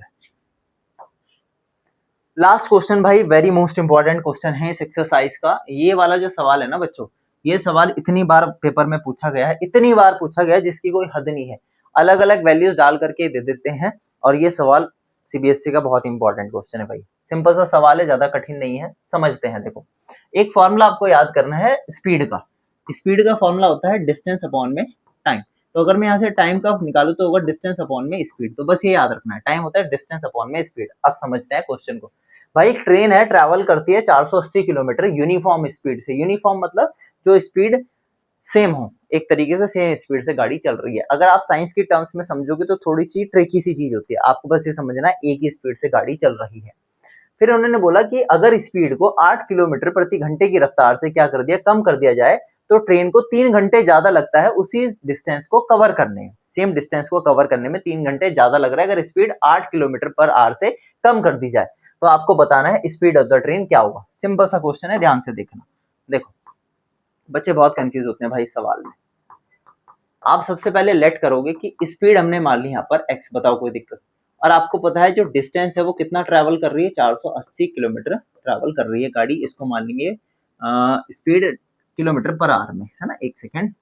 लास्ट क्वेश्चन भाई, वेरी मोस्ट इंपॉर्टेंट क्वेश्चन है इस एक्सरसाइज का। ये वाला जो सवाल है ना बच्चों, ये सवाल इतनी बार पेपर में पूछा गया है, इतनी बार पूछा गया है जिसकी कोई हद नहीं है। अलग अलग वैल्यूज डाल करके दे देते हैं, और ये सवाल सीबीएसई का बहुत इंपॉर्टेंट क्वेश्चन है भाई। सिंपल सा सवाल है, ज्यादा कठिन नहीं है, समझते हैं। देखो, एक फॉर्मूला आपको याद करना है स्पीड का। स्पीड का फॉर्मूला होता है डिस्टेंस अपॉन में टाइम। तो अगर मैं यहाँ से टाइम का निकालू तो होगा डिस्टेंस अपॉन में स्पीड। तो बस ये याद रखना है, टाइम होता है डिस्टेंस अपॉन में स्पीड। अब समझते हैं क्वेश्चन को। भाई एक ट्रेन है, ट्रैवल करती है 480 किलोमीटर यूनिफॉर्म स्पीड से। यूनिफॉर्म मतलब जो स्पीड सेम हो, एक तरीके से सेम स्पीड से गाड़ी चल रही है। अगर आप साइंस की टर्म्स में समझोगे तो थोड़ी सी ट्रिकी सी चीज होती है, आपको बस ये समझना है एक ही स्पीड से गाड़ी चल रही है। फिर उन्होंने बोला कि अगर स्पीड को 8 किलोमीटर प्रति घंटे की रफ्तार से क्या कर दिया, कम कर दिया जाए, तो ट्रेन को 3 घंटे ज्यादा लगता है उसी डिस्टेंस को कवर करने में। सेम डिस्टेंस को कवर करने में 3 घंटे ज्यादा लग रहा है अगर स्पीड 8 किलोमीटर पर आवर से कम कर दी जाए। तो आपको बताना है स्पीड ऑफ द ट्रेन क्या होगा। सिंपल सा क्वेश्चन है, ध्यान से देखना। देखो बच्चे बहुत कंफ्यूज होते हैं भाई सवाल में। आप सबसे पहले लेट करोगे कि स्पीड हमने मान ली यहाँ पर x, बताओ कोई दिक्कत? और आपको पता है जो डिस्टेंस है वो कितना ट्रैवल कर रही है? 480 किलोमीटर ट्रैवल कर रही है गाड़ी। इसको मान लेंगे स्पीड किलोमीटर पर आवर में, है ना। एक second,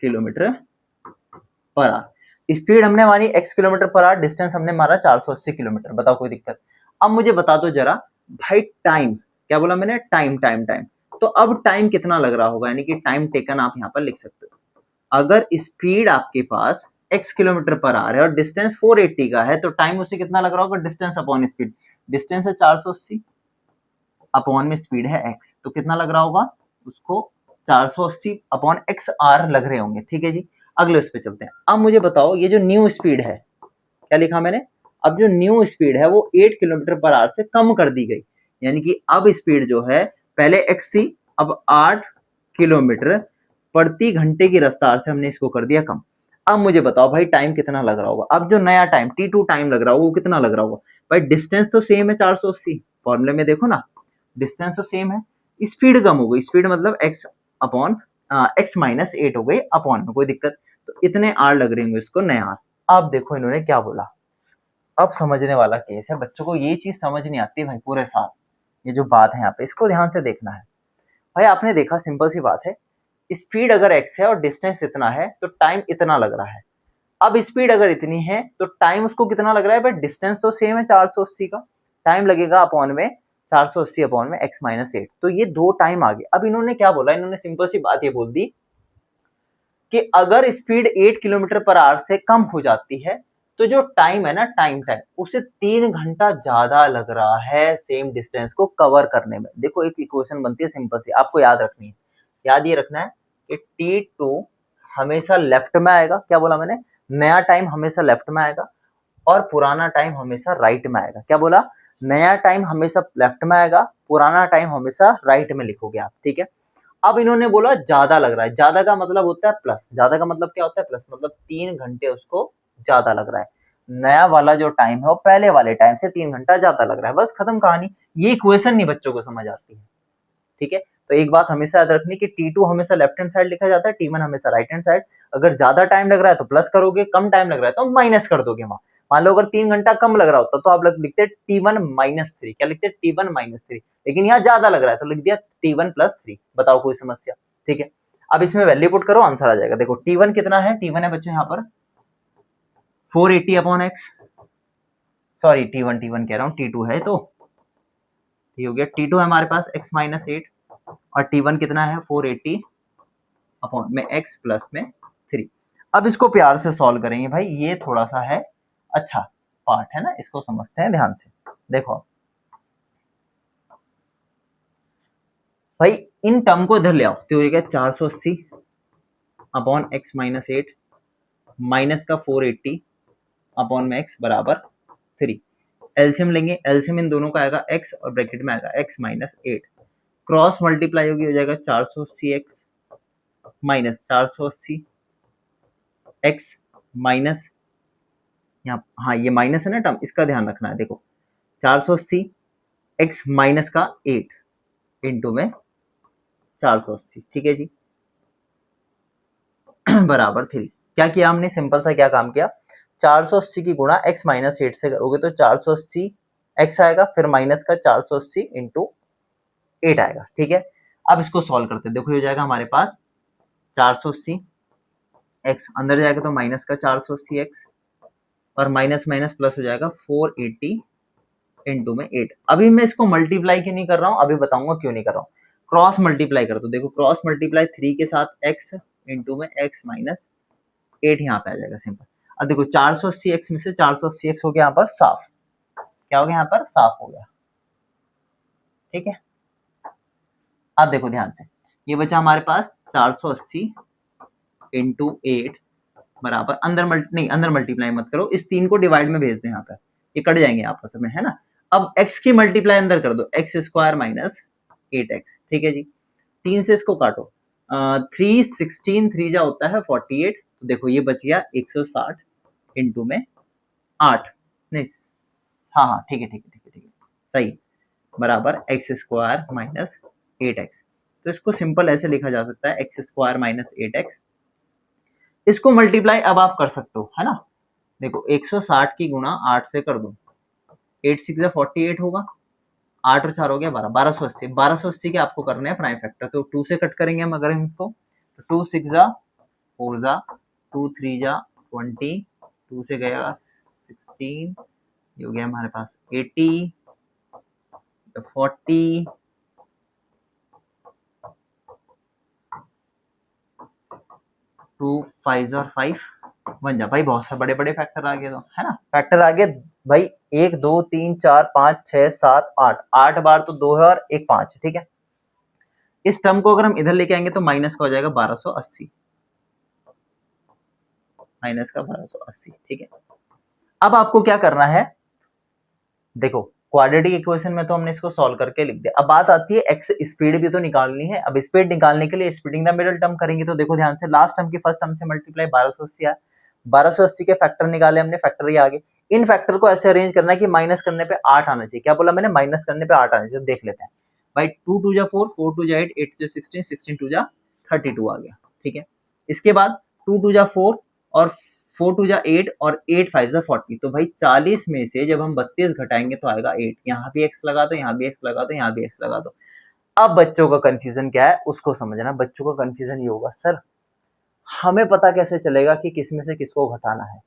kilometre per hour. Speed हमने मानी x kilometre per hour, distance हमने मारा 480 किलोमीटर। बताओ कोई दिक्कत? अब मुझे बता दो जरा भाई टाइम, क्या बोला मैंने? Time time time. तो अब टाइम कितना लग रहा होगा, यानी कि टाइम टेकन आप यहाँ पर लिख सकते हो। अगर स्पीड आपके पास x किलोमीटर पर आवर है और डिस्टेंस 480 का है, तो टाइम उसे कितना लग रहा होगा? Distance upon speed. डिस्टेंस है 480, अपॉन में स्पीड है x, तो कितना लग रहा होगा उसको? 480 अपॉन x आर लग रहे होंगे, ठीक है जी। अगले उस पे चलते हैं। अब मुझे बताओ ये जो न्यू स्पीड है, क्या लिखा मैंने? अब जो न्यू स्पीड है वो 8 किलोमीटर पर आवर से कम कर दी गई, यानी कि अब स्पीड जो है पहले x थी, अब 8 किलोमीटर प्रति घंटे की रफ्तार से हमने इसको कर दिया कम। अब मुझे बताओ भाई टाइम कितना लग रहा होगा? अब जो नया टाइम t2 टाइम लग रहा होगा वो कितना लग रहा होगा? भाई डिस्टेंस तो सेम है 480, फॉर्मूले में देखो ना, डिस्टेंस तो सेम है, स्पीड कम हो गई। स्पीड मतलब x अपॉन x माइनस 8 हो गई अपॉन में, कोई दिक्कत? तो इतने आर लग रहे होंगे इसको नया आर। अब देखो इन्होंने क्या बोला, अब समझने वाला केस है। बच्चों को ये चीज समझ नहीं आती भाई पूरे साल, ये जो बात है यहाँ पे इसको ध्यान से देखना है। भाई आपने देखा, सिंपल सी बात है, स्पीड अगर x है और डिस्टेंस इतना है तो टाइम इतना लग रहा है। अब स्पीड अगर इतनी है तो टाइम उसको कितना लग रहा है? भाई डिस्टेंस तो सेम है 480 का, टाइम लगेगा अपॉन में 480 अपॉन में x माइनस 8, तो ये दो टाइम आ गए। अब इन्होंने क्या बोला? इन्होंने सिंपल सी बात ये बोल दी कि अगर स्पीड 8 किलोमीटर पर आवर से कम हो जाती है तो जो टाइम है ना, टाइम उसे 3 घंटा ज्यादा लग रहा है सेम डिस्टेंस को कवर करने में। देखो एक इक्वेशन बनती है सिंपल सी, आपको याद रखनी है। याद ये रखना है कि t2 हमेशा लेफ्ट में आएगा। क्या बोला मैंने? नया टाइम हमेशा लेफ्ट में आएगा और पुराना टाइम हमेशा राइट में आएगा। क्या बोला? नया टाइम हमेशा लेफ्ट में आएगा, पुराना टाइम हमेशा राइट में लिखोगे आप, ठीक है। अब इन्होंने बोला ज्यादा लग रहा है। ज्यादा का मतलब होता है प्लस। ज्यादा का मतलब क्या होता है? प्लस। मतलब 3 घंटे उसको ज्यादा लग रहा है। नया वाला जो टाइम है वो पहले वाले टाइम से 3 घंटा ज्यादा लग रहा है। बस खत्म कहानी। ये इक्वेशन नहीं बच्चों को समझ आती है, ठीक है। तो एक बात हमेशा याद रखनी कि t2 हमेशा लेफ्ट हैंड साइड लिखा जाता है, t1 हमेशा राइट हैंड साइड। अगर ज्यादा टाइम लग रहा है तो प्लस करोगे, कम टाइम लग रहा है तो माइनस कर दोगे वहां। मान लो अगर 3 घंटा कम लग रहा होता तो आप लिखते T1-3, क्या लिखते T1-3, लेकिन यहाँ ज्यादा लग रहा है तो लिख दिया T1+3। बताओ कोई समस्या? ठीक है, अब इसमें वैल्यू पुट करो, आंसर आ जाएगा। देखो T1 कितना है, T1 है बच्चों यहाँ पर 480/x, सॉरी T1 कह रहा हूँ, T2 है तो ये हो गया। T2 है हमारे पास x-8 और T1 कितना है 480 अपॉन में x प्लस में 3। अब इसको प्यार से सॉल्व करेंगे भाई, ये थोड़ा सा है अच्छा पार्ट है ना, इसको समझते हैं ध्यान से। देखो भाई इन टर्म को इधर ले आओ तो ये क्या 480 अपॉन x-8 माइनस का 480 अपॉन में x बराबर 3। एलसीएम लेंगे, एलसीएम इन दोनों का आएगा x और ब्रैकेट में आएगा x-8, क्रॉस मल्टीप्लाई होगी, हो जाएगा 480x माइनस 480 x माइनस यहाँ, हाँ ये माइनस है ना टर्म, इसका ध्यान रखना है। देखो 480 x माइनस का 8 इंटू में 480, ठीक है जी बराबर 3। क्या किया हमने, सिंपल सा क्या काम किया, 480 की गुणा x-8 से करोगे तो 480 x आएगा, फिर माइनस का 480 इंटू 8 आएगा। ठीक है, अब इसको सॉल्व करते हैं। देखो ये हो जाएगा हमारे पास 480 x अंदर जाएगा तो माइनस का 480 x और माइनस माइनस प्लस हो जाएगा 480 इंटू में 8। अभी मैं इसको मल्टीप्लाई क्यों नहीं कर रहा हूँ, अभी बताऊंगा क्यों नहीं कर रहा हूँ। क्रॉस मल्टीप्लाई कर दो, देखो क्रॉस मल्टीप्लाई 3 के साथ x इंटू में x-8 यहाँ पे आ जाएगा सिंपल। अब देखो 480 x में से 480 x हो गया यहाँ पर साफ, क्या हो गया यहाँ पर साफ हो गया। ठीक है, अब देखो ध्यान से, ये बचा हमारे पास 480 इंटू 8 बराबर अंदर मल्टीप्लाई मत करो, इस 3 को डिवाइड में भेज दो यहाँ पर, ये कट जाएंगे आपस में है ना। अब x की मल्टीप्लाई अंदर कर दो, x² माइनस 8x। ठीक है जी, 3 से इसको काटो, 3 16 3 जा होता है 48, तो देखो ये बच गया 160 इंटू में 8, नहीं हाँ ठीक है सही, बराबर x² माइनस 8x। तो इसको सिंपल ऐसे लिखा जा सकता है x² माइनस 8x। इसको मल्टीप्लाई अब आप कर सकते हो है ना। देखो 160 की गुणा 8 से कर दो, 8 6 48 होगा, 8 और 4 हो गया 12, 1280। 1280 के आपको करने हैं प्राइम फैक्टर, तो 2 से कट करेंगे हम अगर हम इसको, तो 2 6 4 2 3 20, 2 से गया 16, ये हो गया हमारे पास 80 40 2 5 और 5 बन जा भाई, बहुत सारे बड़े बड़े फैक्टर आ गए तो है ना, फैक्टर आ गए भाई 1 2 3 4 5 6 7 8, 8 बार तो 2 है और 1 5 है। ठीक है, इस टर्म को अगर हम इधर लेके आएंगे तो माइनस का हो जाएगा 1280, माइनस का 1280। ठीक है, अब आपको क्या करना है, देखो क्वाड्रेटिक इक्वेशन में तो हमने इसको सॉल्व करके लिख दिया, अब बात आती है एक्स स्पीड भी तो निकालनी है। अब स्पीड निकालने के लिए स्पीडिंग द मिडिल टर्म करेंगे, तो देखो ध्यान से, लास्ट टर्म की फर्स्ट टर्म से मल्टीप्लाई 1280 आया, 1280 के फैक्टर निकाले हमने, फैक्टर ये आगे, इन फैक्टर को ऐसे अरेंज करना है कि माइनस करने पे 8 आना चाहिए। क्या बोला मैंने, माइनस करने पे 8 आना चाहिए, देख लेते हैं भाई। 2 2 4, 4 2 8, 8 2 16, 16 2 32 आ गया। ठीक है, इसके बाद 2 2 4 और 4 2 8 और 8 5 40, तो भाई 40 में से जब हम 32 घटाएंगे तो आएगा 8, यहाँ भी x लगा दो, यहाँ भी x लगा दो, यहाँ भी x लगा दो। अब बच्चों का कंफ्यूजन क्या है उसको समझना, बच्चों का कंफ्यूजन ये होगा, सर हमें पता कैसे चलेगा कि किसमें से किसको घटाना है।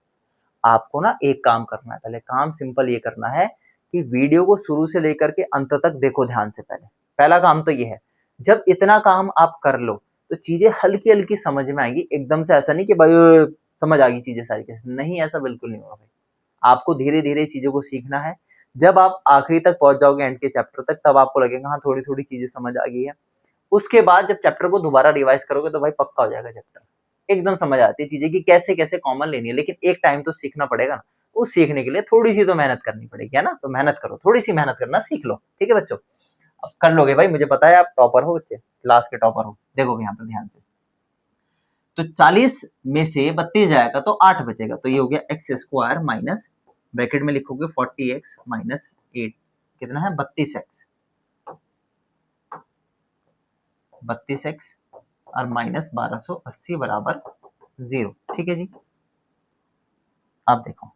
आपको ना एक काम करना है, पहले काम सिंपल ये करना है कि वीडियो को शुरू से लेकर के अंत तक देखो ध्यान से। पहला काम तो ये है, जब इतना काम आप कर लो तो चीजें हल्की हल्की समझ में आएंगी, एकदम से ऐसा नहीं कि भाई समझ आ गई चीजें सारी, नहीं ऐसा बिल्कुल नहीं होगा भाई। आपको धीरे धीरे चीजों को सीखना है, जब आप आखिरी तक पहुंच जाओगे एंड के चैप्टर तक, तब आपको लगेगा हाँ थोड़ी थोड़ी चीजें समझ आ गई है। उसके बाद जब चैप्टर को दोबारा रिवाइज करोगे तो भाई पक्का हो जाएगा चैप्टर, एकदम समझ आती है चीजें कि कैसे कैसे कॉमन लेनी है। लेकिन एक टाइम तो सीखना पड़ेगा ना, उस सीखने के लिए थोड़ी सी तो मेहनत करनी पड़ेगी है ना, तो मेहनत करो, थोड़ी सी मेहनत करना सीख लो। ठीक है बच्चों, अब कर लोगे भाई, मुझे पता है आप टॉपर हो बच्चे, क्लास के टॉपर हो। देखो यहाँ पे ध्यान से, तो 40 में से 32 जाएगा तो 8 बचेगा, तो ये हो गया x² माइनस ब्रैकेट में लिखोगे 40x माइनस 8, कितना है 32x, 32x और माइनस 1280 बराबर 0। ठीक है जी, अब देखो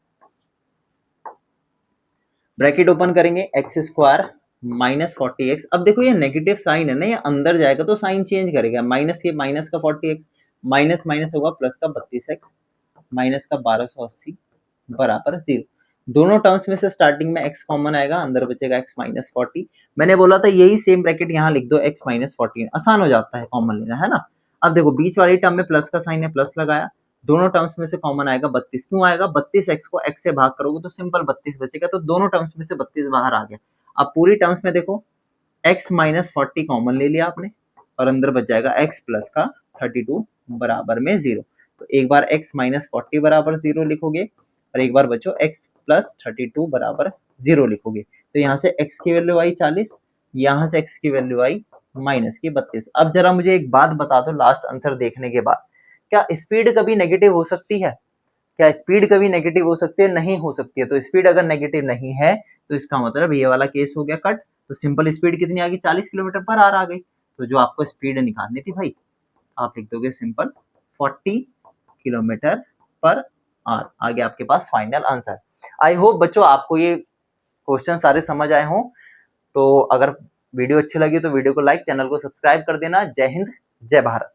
ब्रैकेट ओपन करेंगे, एक्स स्क्वायर माइनस 40x। अब देखो ये नेगेटिव साइन है ना, ये अंदर जाएगा तो साइन चेंज करेगा, माइनस के माइनस का 40x, माइनस माइनस होगा प्लस का 32x, माइनस का 1280 बराबर 0। दोनों टर्म्स में से स्टार्टिंग में x कॉमन आएगा, अंदर बचेगा x माइनस 40। मैंने बोला था यही सेम ब्रैकेट यहाँ लिख दो, x माइनस 40, आसान हो जाता है कॉमन लेना, है ना। अब देखो बीच वाली टर्म में प्लस का साइन है, प्लस लगाया, दोनों टर्म्स में से कॉमन आएगा 32। क्यों आएगा? 32x को x से भाग करोगे तो सिंपल 32 बचेगा, तो दोनों टर्म्स में से 32 बाहर आ गया। अब पूरी टर्म्स में देखो x माइनस 40 कॉमन ले लिया आपने, और अंदर बच जाएगा x प्लस का 32 बराबर में 0। तो एक बार x माइनस 40 बराबर 0 लिखोगे, और एक बार बच्चों x प्लस 32 बराबर 0 लिखोगे। तो यहाँ से x की वैल्यू आई 40, यहाँ से x की वैल्यू आई माइनस की 32। अब जरा मुझे एक बात बता दो लास्ट आंसर देखने के बाद, क्या स्पीड कभी नेगेटिव हो सकती है? क्या स्पीड कभी नेगेटिव हो सकती है? नहीं हो सकती है। तो स्पीड अगर नेगेटिव नहीं है तो इसका मतलब ये वाला केस हो गया कट। तो सिंपल स्पीड कितनी आ गई? 40 किलोमीटर पर आवर आ गई। तो जो आपको स्पीड निकालनी थी भाई, आप लिख दोगे सिंपल 40 किलोमीटर पर आवर। आ गया आपके पास फाइनल आंसर। आई होप बच्चों आपको ये क्वेश्चन सारे समझ आए हों। तो अगर वीडियो अच्छी लगी तो वीडियो को लाइक, चैनल को सब्सक्राइब कर देना। जय हिंद, जय भारत।